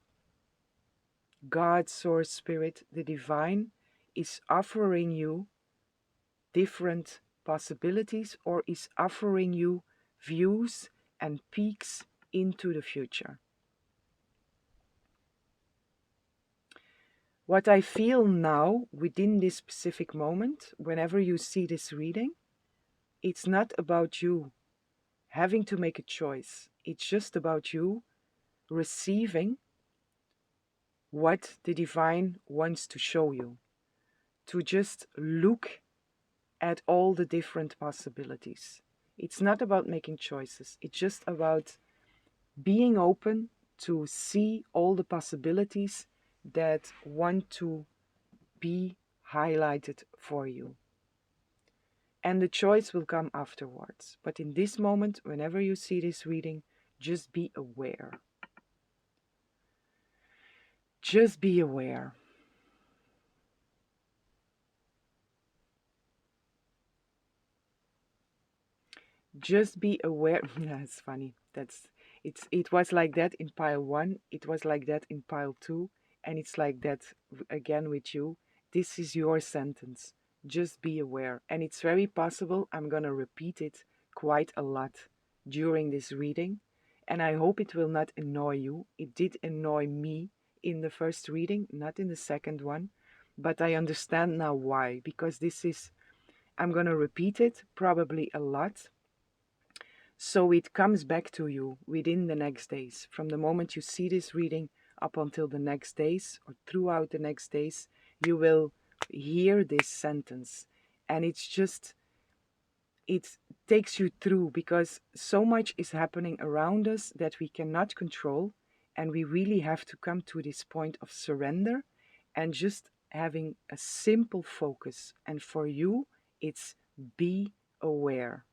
God, Source, Spirit, the divine, is offering you different possibilities, or is offering you views and peeks into the future. What I feel now within this specific moment, whenever you see this reading, it's not about you having to make a choice. It's just about you receiving what the divine wants to show you. To just look at all the different possibilities. It's not about making choices. It's just about being open to see all the possibilities that want to be highlighted for you. And the choice will come afterwards. But in this moment, whenever you see this reading, just be aware. Just be aware. Just be aware. That's funny. It was like that in pile 1, it was like that in pile 2, and it's like that again with you. This is your sentence. Just be aware. And it's very possible I'm going to repeat it quite a lot during this reading, and I hope it will not annoy you. It did annoy me in the first reading, not in the second one, but I understand now why, because I'm going to repeat it probably a lot, so it comes back to you within the next days. From the moment you see this reading up until the next days, or throughout the next days, you will hear this sentence. And it takes you through, because so much is happening around us that we cannot control. And we really have to come to this point of surrender and just having a simple focus. And for you, it's be aware.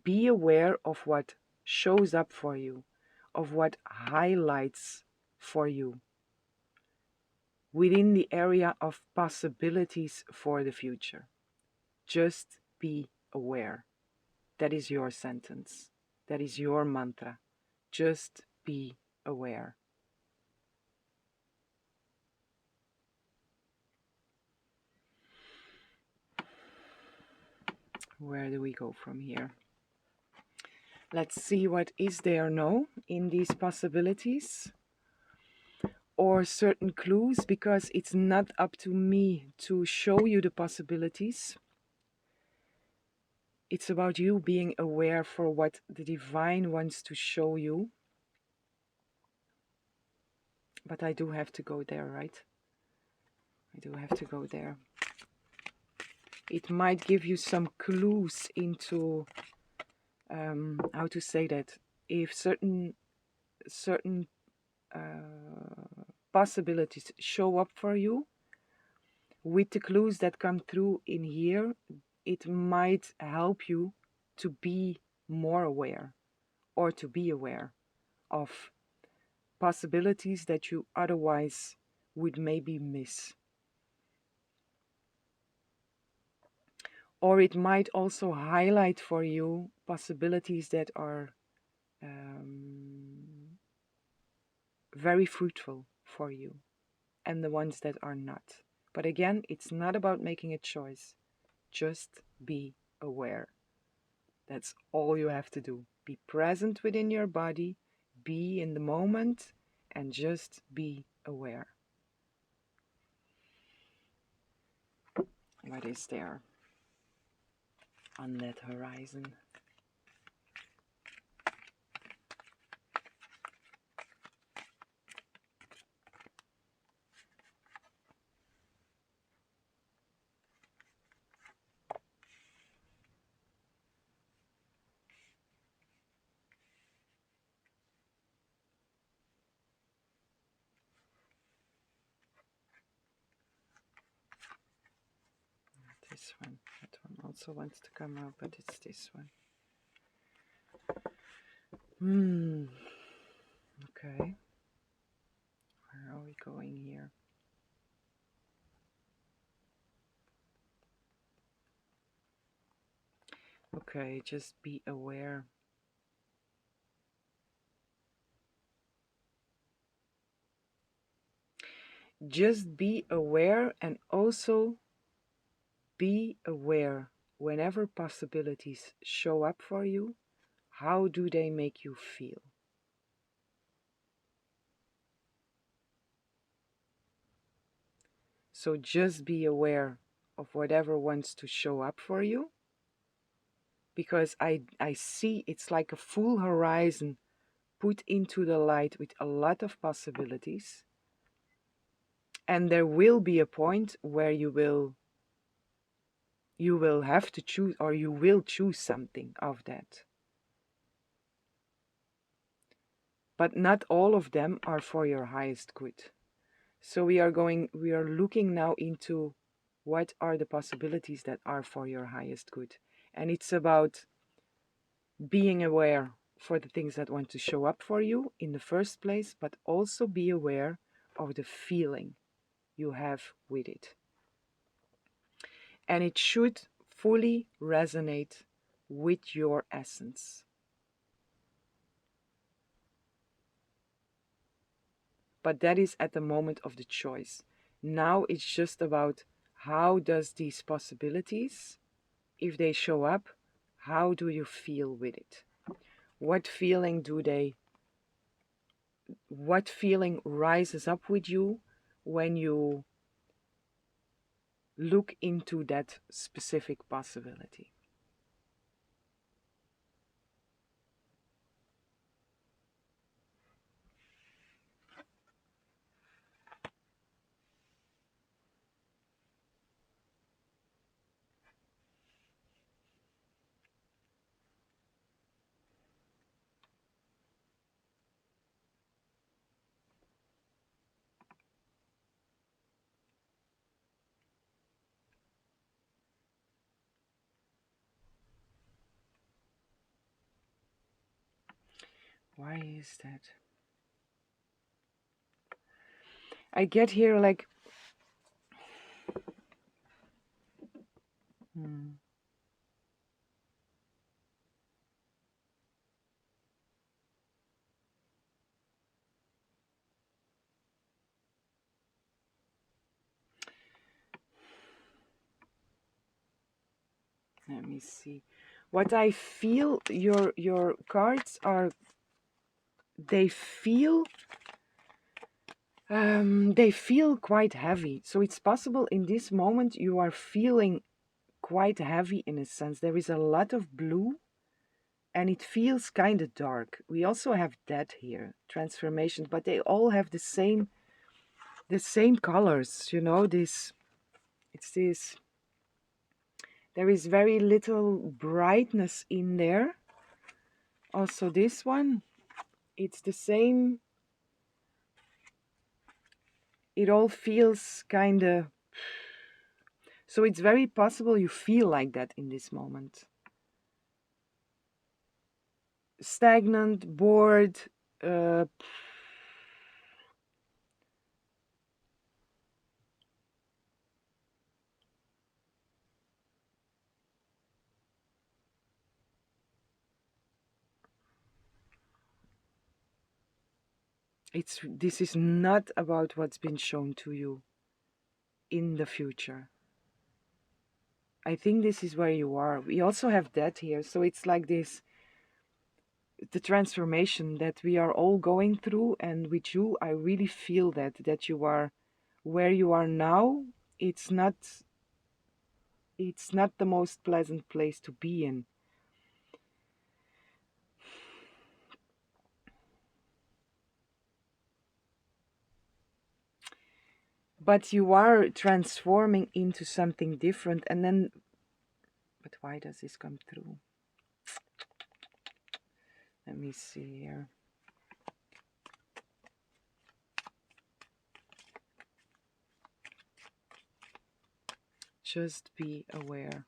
Be aware of what shows up for you, of what highlights for you. within the area of possibilities for the future. Just be aware. That is your sentence. That is your mantra. Just be aware. Where do we go from here? Let's see what is there now in these possibilities, or certain clues, because it's not up to me to show you the possibilities. It's about you being aware for what the divine wants to show you. But I do have to go there, right? I do have to go there. It might give you some clues into how to say that. If certain possibilities show up for you, with the clues that come through in here, it might help you to be more aware, or to be aware of possibilities that you otherwise would maybe miss. Or it might also highlight for you possibilities that are very fruitful for you, and the ones that are not. But again, it's not about making a choice. Just be aware. That's all you have to do. Be present within your body, be in the moment, and just be aware. What is there on that horizon? This one. That one also wants to come out, but it's this one. Okay. Where are we going here? Okay, just be aware. Just be aware, and also be aware whenever possibilities show up for you, how do they make you feel? So just be aware of whatever wants to show up for you, because I see it's like a full horizon put into the light with a lot of possibilities. And there will be a point where you will have to choose, or you will choose something of that. But not all of them are for your highest good. So we are looking now into what are the possibilities that are for your highest good. And it's about being aware for the things that want to show up for you in the first place, but also be aware of the feeling you have with it. And it should fully resonate with your essence. But that is at the moment of the choice. Now it's just about, how does these possibilities, if they show up, how do you feel with it? What feeling rises up with you when you look into that specific possibility? Why is that? I get here like Hmm. Let me see. What I feel, your cards are, they feel they feel quite heavy. So it's possible in this moment you are feeling quite heavy in a sense. There is a lot of blue and it feels kind of dark. We also have that here, transformation, but they all have the same colors, you know, this it's this there is very little brightness in there. Also this one, it's the same. It all feels kind of, so it's very possible you feel like that in this moment. Stagnant, bored, uh, this is not about what's been shown to you in the future. I think this is where you are. We also have that here. So it's like this, the transformation that we are all going through. And with you, I really feel that you are where you are now. It's not, it's not the most pleasant place to be in. But you are transforming into something different. And then, but why does this come through? Let me see here. Just be aware.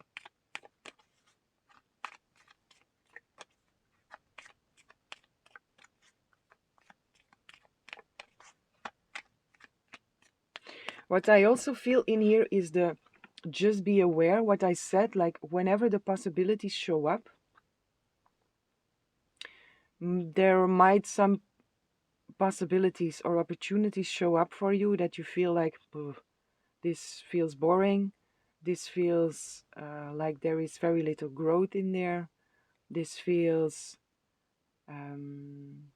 What I also feel in here is the just be aware what I said, like whenever the possibilities show up, there might some possibilities or opportunities show up for you that you feel like, "Ugh, this feels boring, this feels like there is very little growth in there, this feels um,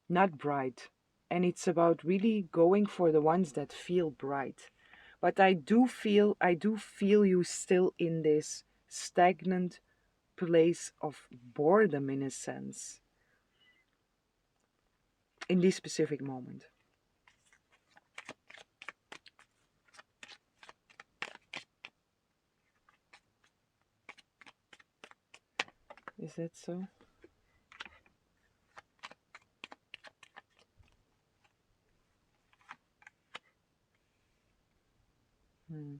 not bright." And it's about really going for the ones that feel bright. But I do feel you still in this stagnant place of boredom in a sense in this specific moment. Is that so? Hmm.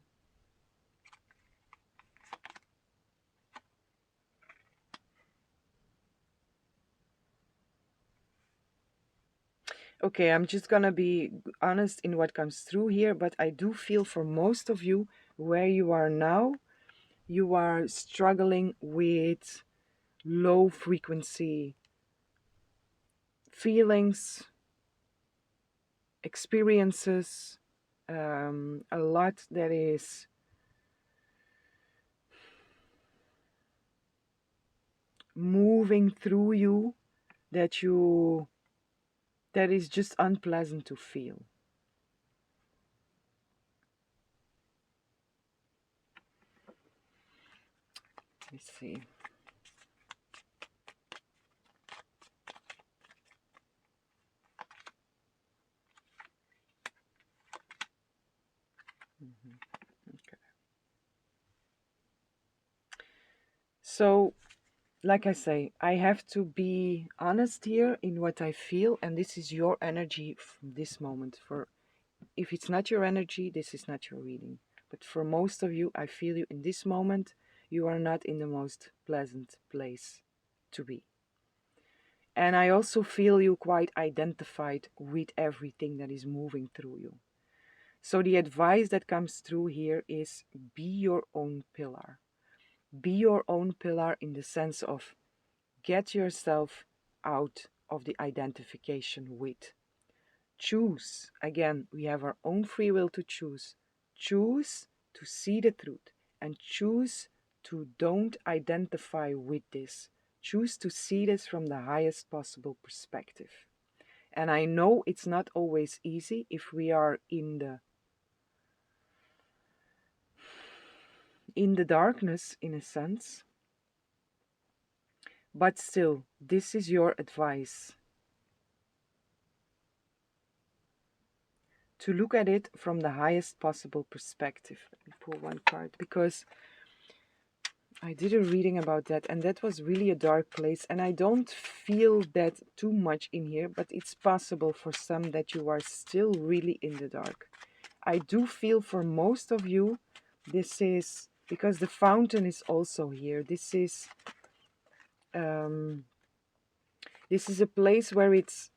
Okay, I'm just gonna be honest in what comes through here, but I do feel for most of you where you are now, you are struggling with low frequency feelings, experiences, a lot that is moving through you that is just unpleasant to feel. Let's see. Mhm. Okay. So, like I say, I have to be honest here in what I feel, and this is your energy from this moment. For if it's not your energy, this is not your reading. But for most of you, I feel you in this moment, you are not in the most pleasant place to be. And I also feel you quite identified with everything that is moving through you. So the advice that comes through here is be your own pillar. Be your own pillar in the sense of get yourself out of the identification with. Choose. Again, we have our own free will to choose. Choose to see the truth and choose to don't identify with this. Choose to see this from the highest possible perspective. And I know it's not always easy if we are in the darkness, in a sense. But still, this is your advice. To look at it from the highest possible perspective. Let me pull one card because I did a reading about that and that was really a dark place, and I don't feel that too much in here, but it's possible for some that you are still really in the dark. I do feel for most of you this is because the fountain is also here. Um, this is a place where it's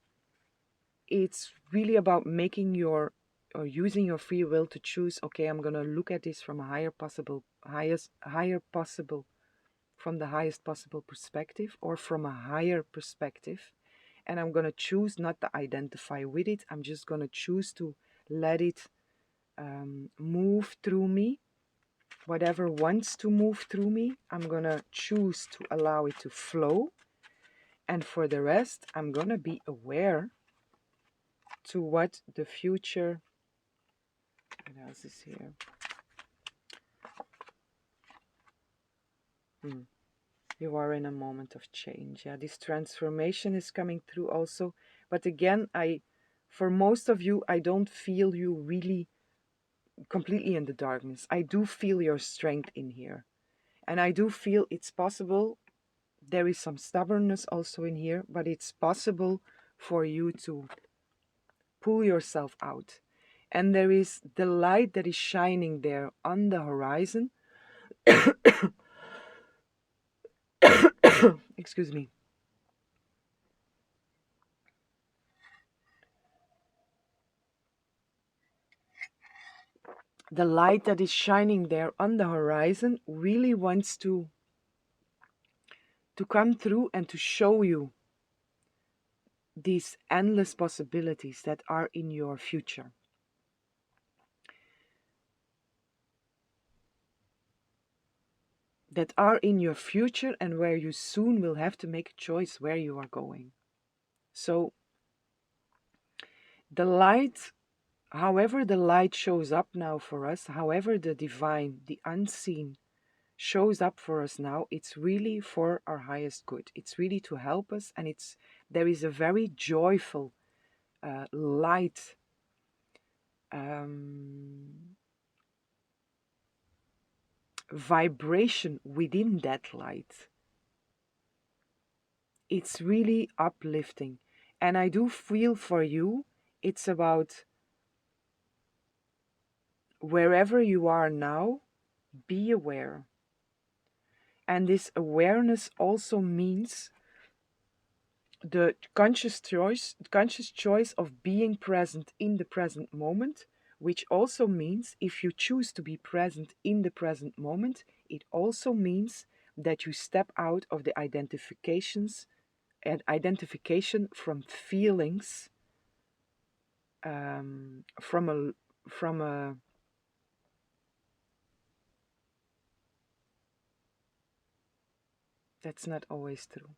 really about making your or using your free will to choose, okay, I'm going to look at this from a higher possible from the highest possible perspective or from a higher perspective, and I'm going to choose not to identify with it. I'm just going to choose to let it move through me. Whatever wants to move through me, I'm going to choose to allow it to flow, and for the rest I'm going to be aware to what the future. What else is here? You are in a moment of change. Yeah, this transformation is coming through also. But again, for most of you, I don't feel you really completely in the darkness. I do feel your strength in here. And I do feel it's possible. There is some stubbornness also in here, but it's possible for you to pull yourself out. And there is the light that is shining there on the horizon. Excuse me. The light that is shining there on the horizon really wants to come through and to show you these endless possibilities that are in your future. That are in your future and where you soon will have to make a choice where you are going. So the light, however the light shows up now for us, however the divine, the unseen shows up for us now, it's really for our highest good. It's really to help us, and there is a very joyful light vibration within that light. It's really uplifting, and I do feel for you it's about wherever you are now, be aware. And this awareness also means the conscious choice of being present in the present moment, which also means if you choose to be present in the present moment, it also means that you step out of the identification from feelings, from a that's not always true.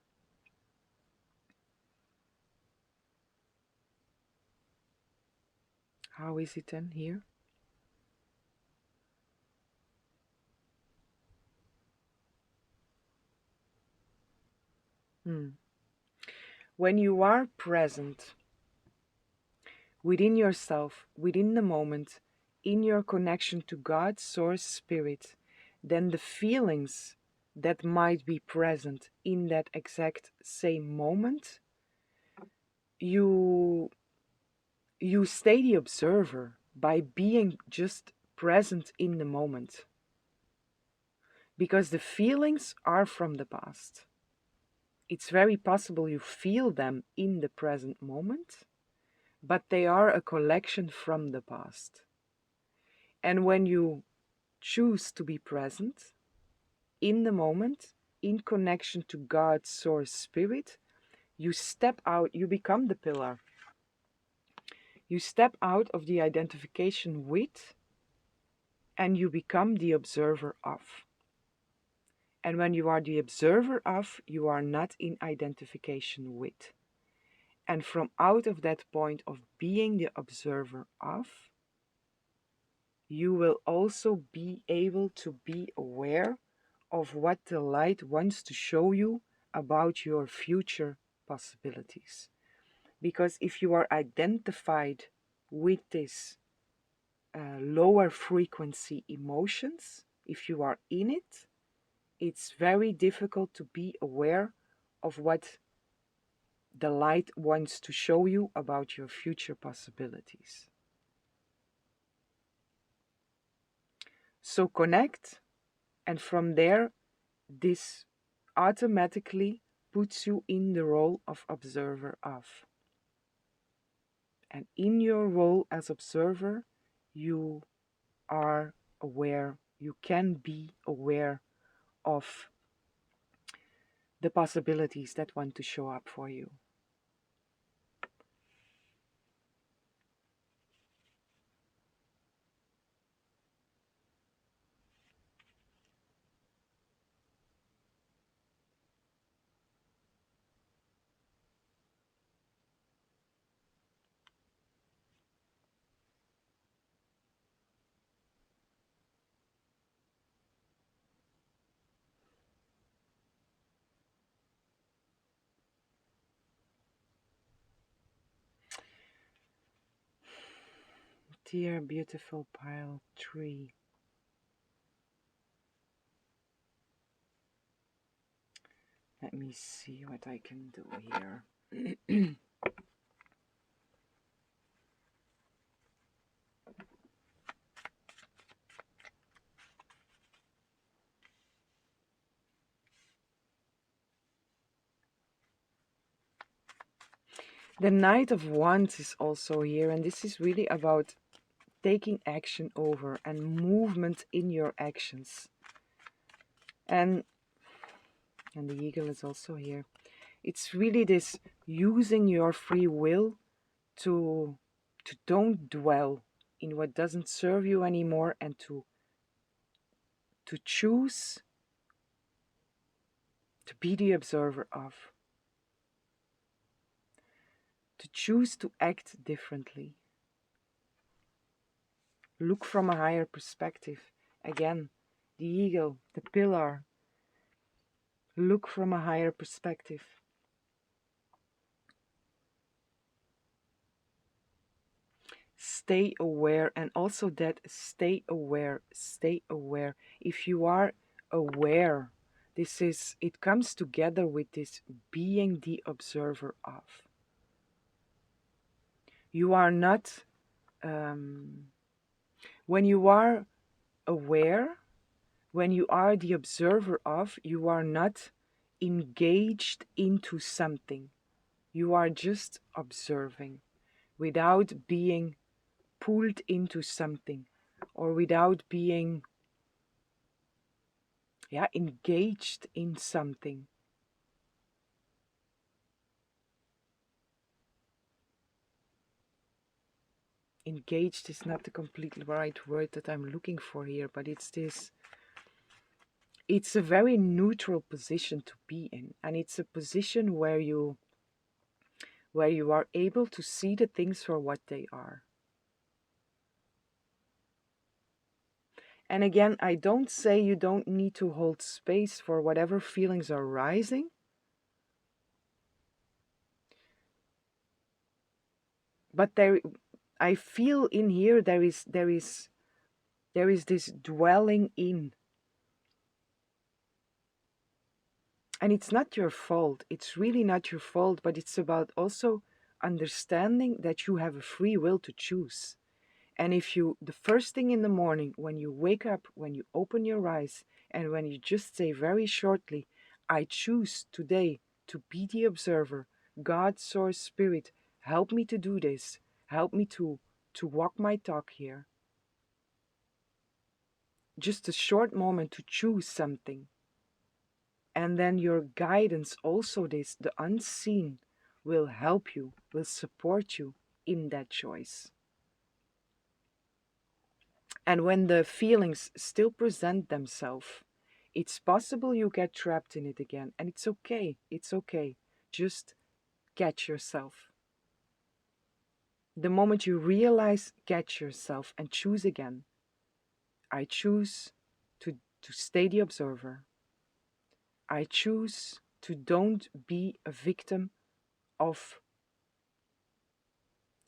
How is it then here? When you are present within yourself, within the moment, in your connection to God, Source, Spirit, then the feelings that might be present in that exact same moment, you stay the observer by being just present in the moment. Because the feelings are from the past. It's very possible you feel them in the present moment, but they are a collection from the past. And when you choose to be present, in the moment, in connection to God's source spirit, you step out, you become the pillar. You step out of the identification with, and you become the observer of. And when you are the observer of, you are not in identification with. And from out of that point of being the observer of, you will also be able to be aware of what the light wants to show you about your future possibilities. Because if you are identified with this lower frequency emotions, if you are in it, it's very difficult to be aware of what the light wants to show you about your future possibilities. So connect, and from there, this automatically puts you in the role of observer of. And in your role as observer, you are aware, you can be aware of the possibilities that want to show up for you. Dear beautiful pile 3. Let me see what I can do here. The Knight of Wands is also here, and this is really about taking action over and movement in your actions. And the Eagle is also here. It's really this using your free will to don't dwell in what doesn't serve you anymore, and to choose to be the observer of, to choose to act differently. Look from a higher perspective. Again, the eagle, the pillar. Look from a higher perspective. Stay aware, and also that stay aware, stay aware. If you are aware, it comes together with this being the observer of. You are not, when you are aware, when you are the observer of, you are not engaged into something. You are just observing without being pulled into something, or without being engaged in something. Engaged is not the completely right word that I'm looking for here, but it's a very neutral position to be in, and it's a position where you are able to see the things for what they are. And again, I don't say you don't need to hold space for whatever feelings are rising. But I feel in here there is this dwelling in. And it's not your fault. It's really not your fault, but it's about also understanding that you have a free will to choose. And if you, the first thing in the morning, when you wake up, when you open your eyes, and when you just say very shortly, I choose today to be the observer, God, source, spirit, help me to do this. Help me to walk my talk here. Just a short moment to choose something. And then your guidance, also this, the unseen, will help you, will support you in that choice. And when the feelings still present themselves, it's possible you get trapped in it again. And it's okay. It's okay. Just catch yourself. The moment you realize, catch yourself and choose again. I choose to stay the observer. I choose to don't be a victim of.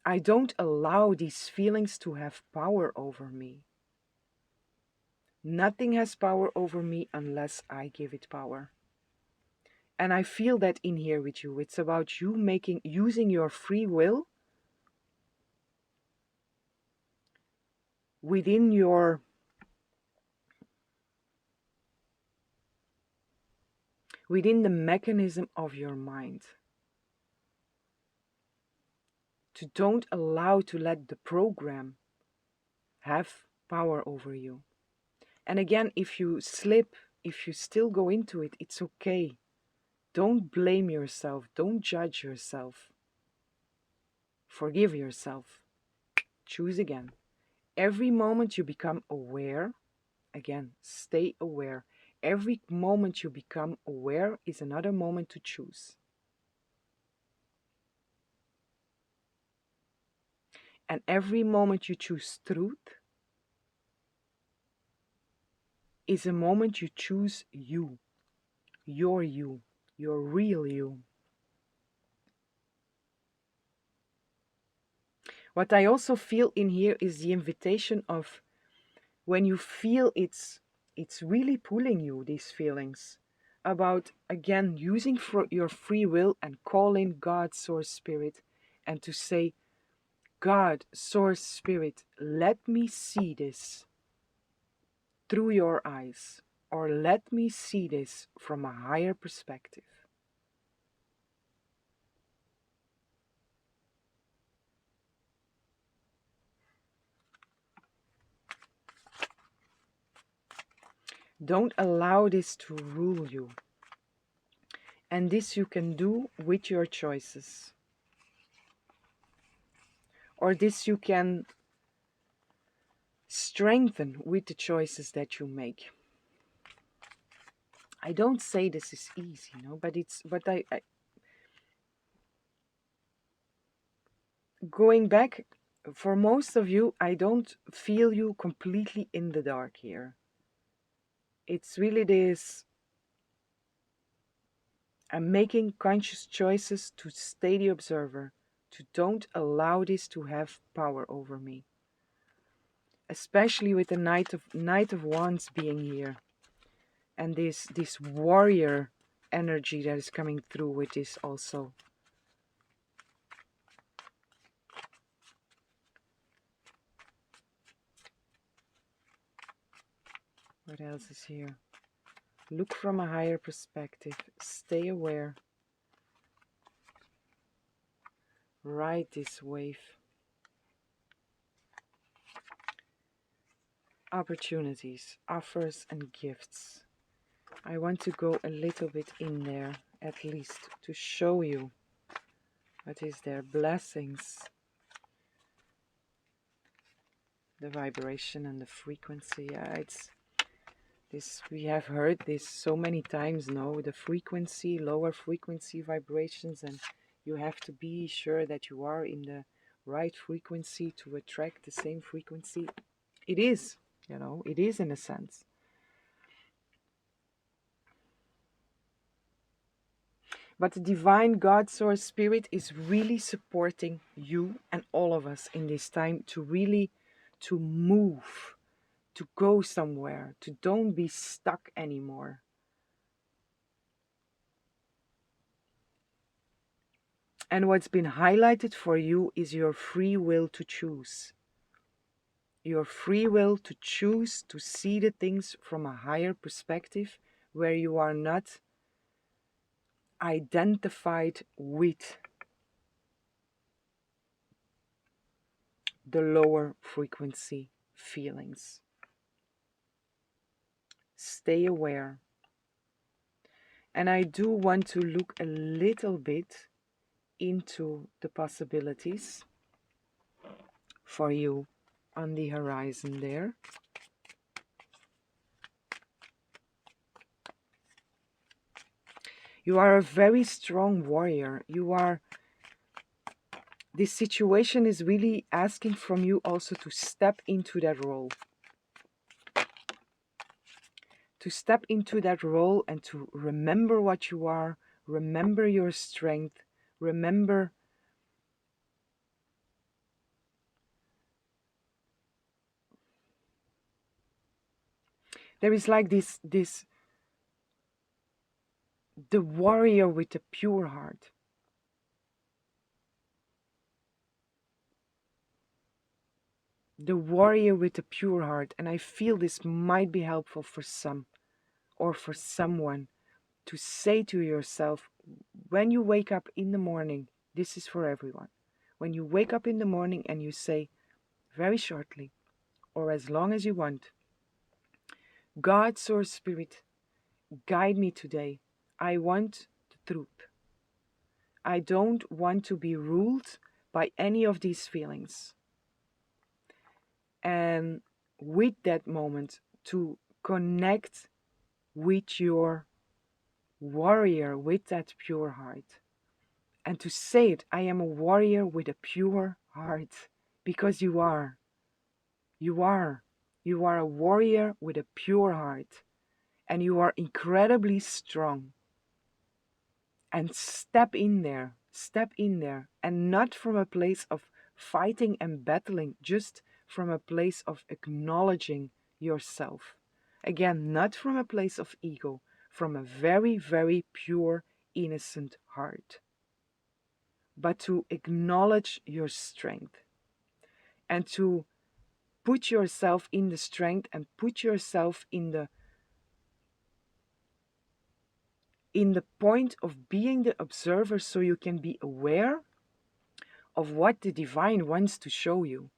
I don't allow these feelings to have power over me. Nothing has power over me unless I give it power. And I feel that in here with you. It's about you using your free will within the mechanism of your mind. To don't allow to let the program have power over you. And again, if you slip, if you still go into it, it's okay. Don't blame yourself. Don't judge yourself. Forgive yourself. Choose again. Every moment you become aware, again, stay aware. Every moment you become aware is another moment to choose. And every moment you choose truth is a moment you choose you, your real you. What I also feel in here is the invitation of when you feel it's really pulling you, these feelings, about again using for your free will and call in God, Source Spirit, and to say, God, Source Spirit, let me see this through your eyes, or let me see this from a higher perspective. Don't allow this to rule you. And this you can do with your choices. Or this you can strengthen with the choices that you make. I don't say this is easy, but I going back, for most of you, I don't feel you completely in the dark here. It's really this, I'm making conscious choices to stay the observer, to don't allow this to have power over me. Especially with the Knight of Wands being here. And this warrior energy that is coming through with this also. What else is here? Look from a higher perspective. Stay aware. Ride this wave. Opportunities, offers and gifts. I want to go a little bit in there, at least, to show you what is there. Blessings. The vibration and the frequency. It's this, we have heard this so many times now. The frequency, lower frequency vibrations, and you have to be sure that you are in the right frequency to attract the same frequency. It is, it is in a sense. But the divine God Source Spirit is really supporting you and all of us in this time to really to move, to go somewhere, to don't be stuck anymore. And what's been highlighted for you is your free will to choose. Your free will to choose to see the things from a higher perspective where you are not identified with the lower frequency feelings. Stay aware. And I do want to look a little bit into the possibilities for you on the horizon there. You are a very strong warrior. This situation is really asking from you also to step into that role. To step into that role and to remember what you are, remember your strength, remember there is like this the warrior with a pure heart. The warrior with a pure heart. And I feel this might be helpful for some or for someone to say to yourself when you wake up in the morning, this is for everyone. When you wake up in the morning and you say very shortly or as long as you want, God, Source Spirit, guide me today. I want the truth. I don't want to be ruled by any of these feelings. And with that moment, to connect with your warrior with that pure heart. And to say it, I am a warrior with a pure heart. Because you are. You are. You are a warrior with a pure heart. And you are incredibly strong. And step in there. Step in there. And not from a place of fighting and battling, just from a place of acknowledging yourself. Again, not from a place of ego, from a very, very pure, innocent heart. But to acknowledge your strength and to put yourself in the strength and put yourself in the point of being the observer so you can be aware of what the divine wants to show you.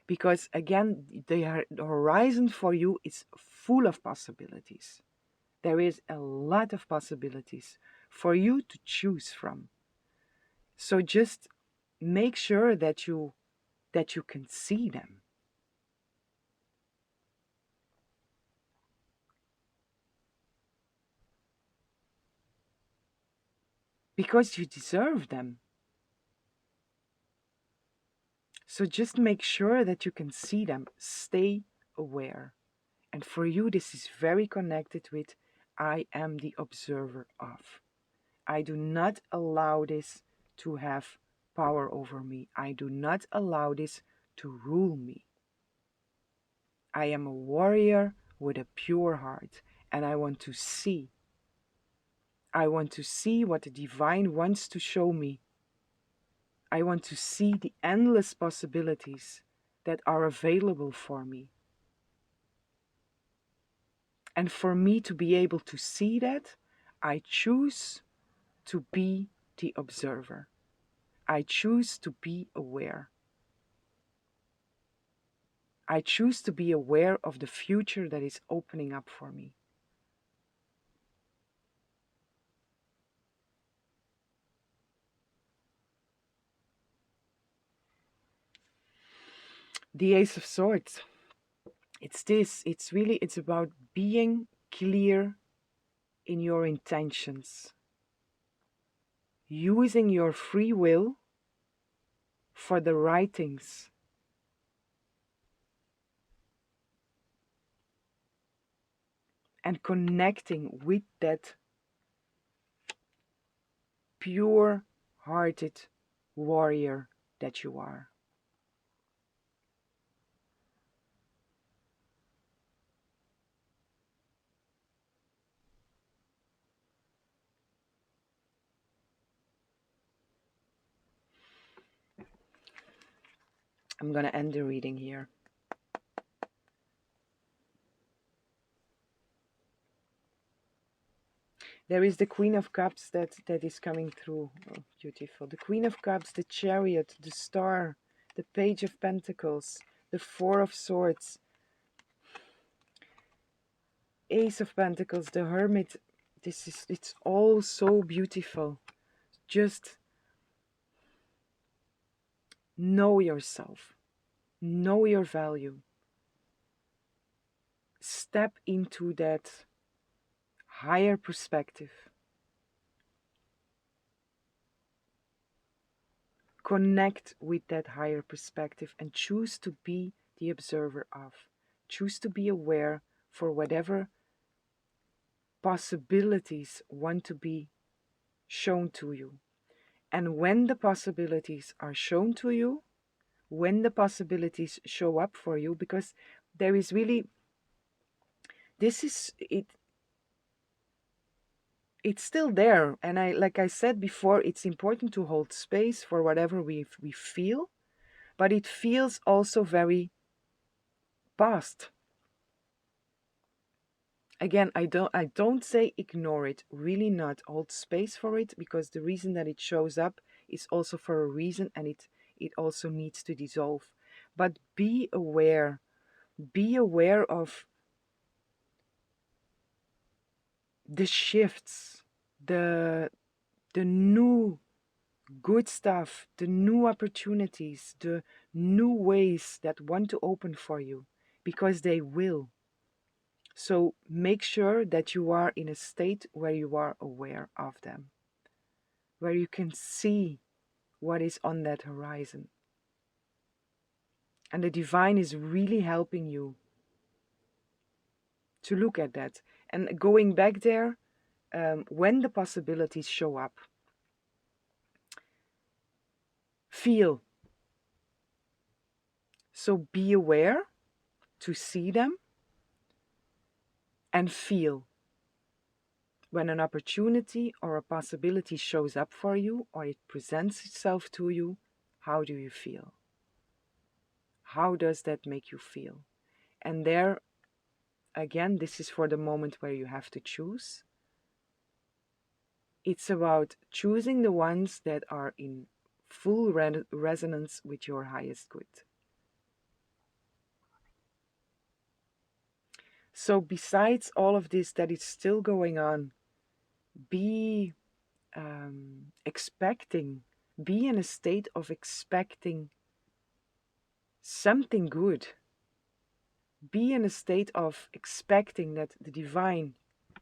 Because again, the horizon for you is full of possibilities. There is a lot of possibilities for you to choose from. So just make sure that you can see them. Because you deserve them. So just make sure that you can see them. Stay aware. And for you, this is very connected with I am the observer of. I do not allow this to have power over me. I do not allow this to rule me. I am a warrior with a pure heart, and I want to see. I want to see what the divine wants to show me. I want to see the endless possibilities that are available for me. And for me to be able to see that, I choose to be the observer. I choose to be aware. I choose to be aware of the future that is opening up for me. The Ace of Swords. It's this. It's about being clear in your intentions. Using your free will for the right things. And connecting with that pure hearted warrior that you are. I'm going to end the reading here. There is the Queen of Cups that is coming through. Oh, beautiful. The Queen of Cups, the Chariot, the Star, the Page of Pentacles, the Four of Swords, Ace of Pentacles, the Hermit, It's all so beautiful. Just know yourself, know your value, step into that higher perspective, connect with that higher perspective, and choose to be the observer of. Choose to be aware for whatever possibilities want to be shown to you. And when the possibilities are shown to you, when the possibilities show up for you, because there is really, this is it, it's still there. And I, like I said before, it's important to hold space for whatever we feel, but it feels also very past. Again, I don't say ignore it, really not. Hold space for it, because the reason that it shows up is also for a reason, and it also needs to dissolve. But be aware of the shifts, the the new good stuff, the new opportunities, the new ways that want to open for you, because they will. So make sure that you are in a state where you are aware of them, where you can see what is on that horizon. And the divine is really helping you to look at that. And going back there, when the possibilities show up, feel. So be aware to see them and feel. When an opportunity or a possibility shows up for you or it presents itself to you, how do you feel? How does that make you feel? And there, again, this is for the moment where you have to choose. It's about choosing the ones that are in full resonance with your highest good. So, besides all of this that is still going on, be expecting, be in a state of expecting something good. Be in a state of expecting that the divine,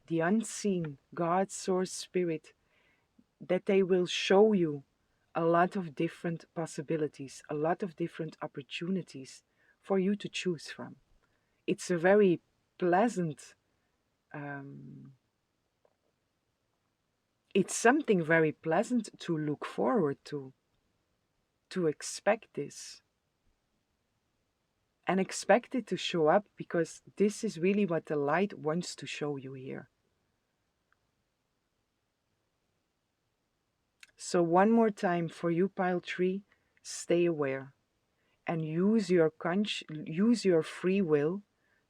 the unseen, God, source, spirit, that they will show you a lot of different possibilities, a lot of different opportunities for you to choose from. It's a very pleasant, um, it's something very pleasant to look forward to expect this. And expect it to show up, because this is really what the light wants to show you here. So one more time for you, pile 3, stay aware and use your free will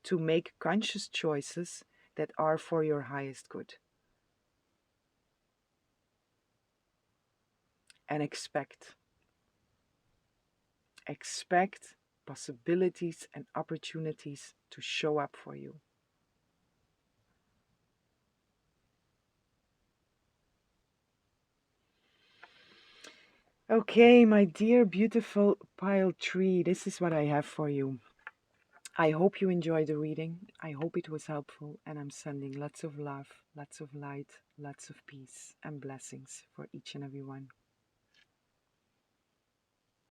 to make conscious choices that are for your highest good. And expect possibilities and opportunities to show up for you. Okay, my dear beautiful pile 3, this is what I have for you. I hope you enjoyed the reading. I hope it was helpful, and I'm sending lots of love, lots of light, lots of peace and blessings for each and every one.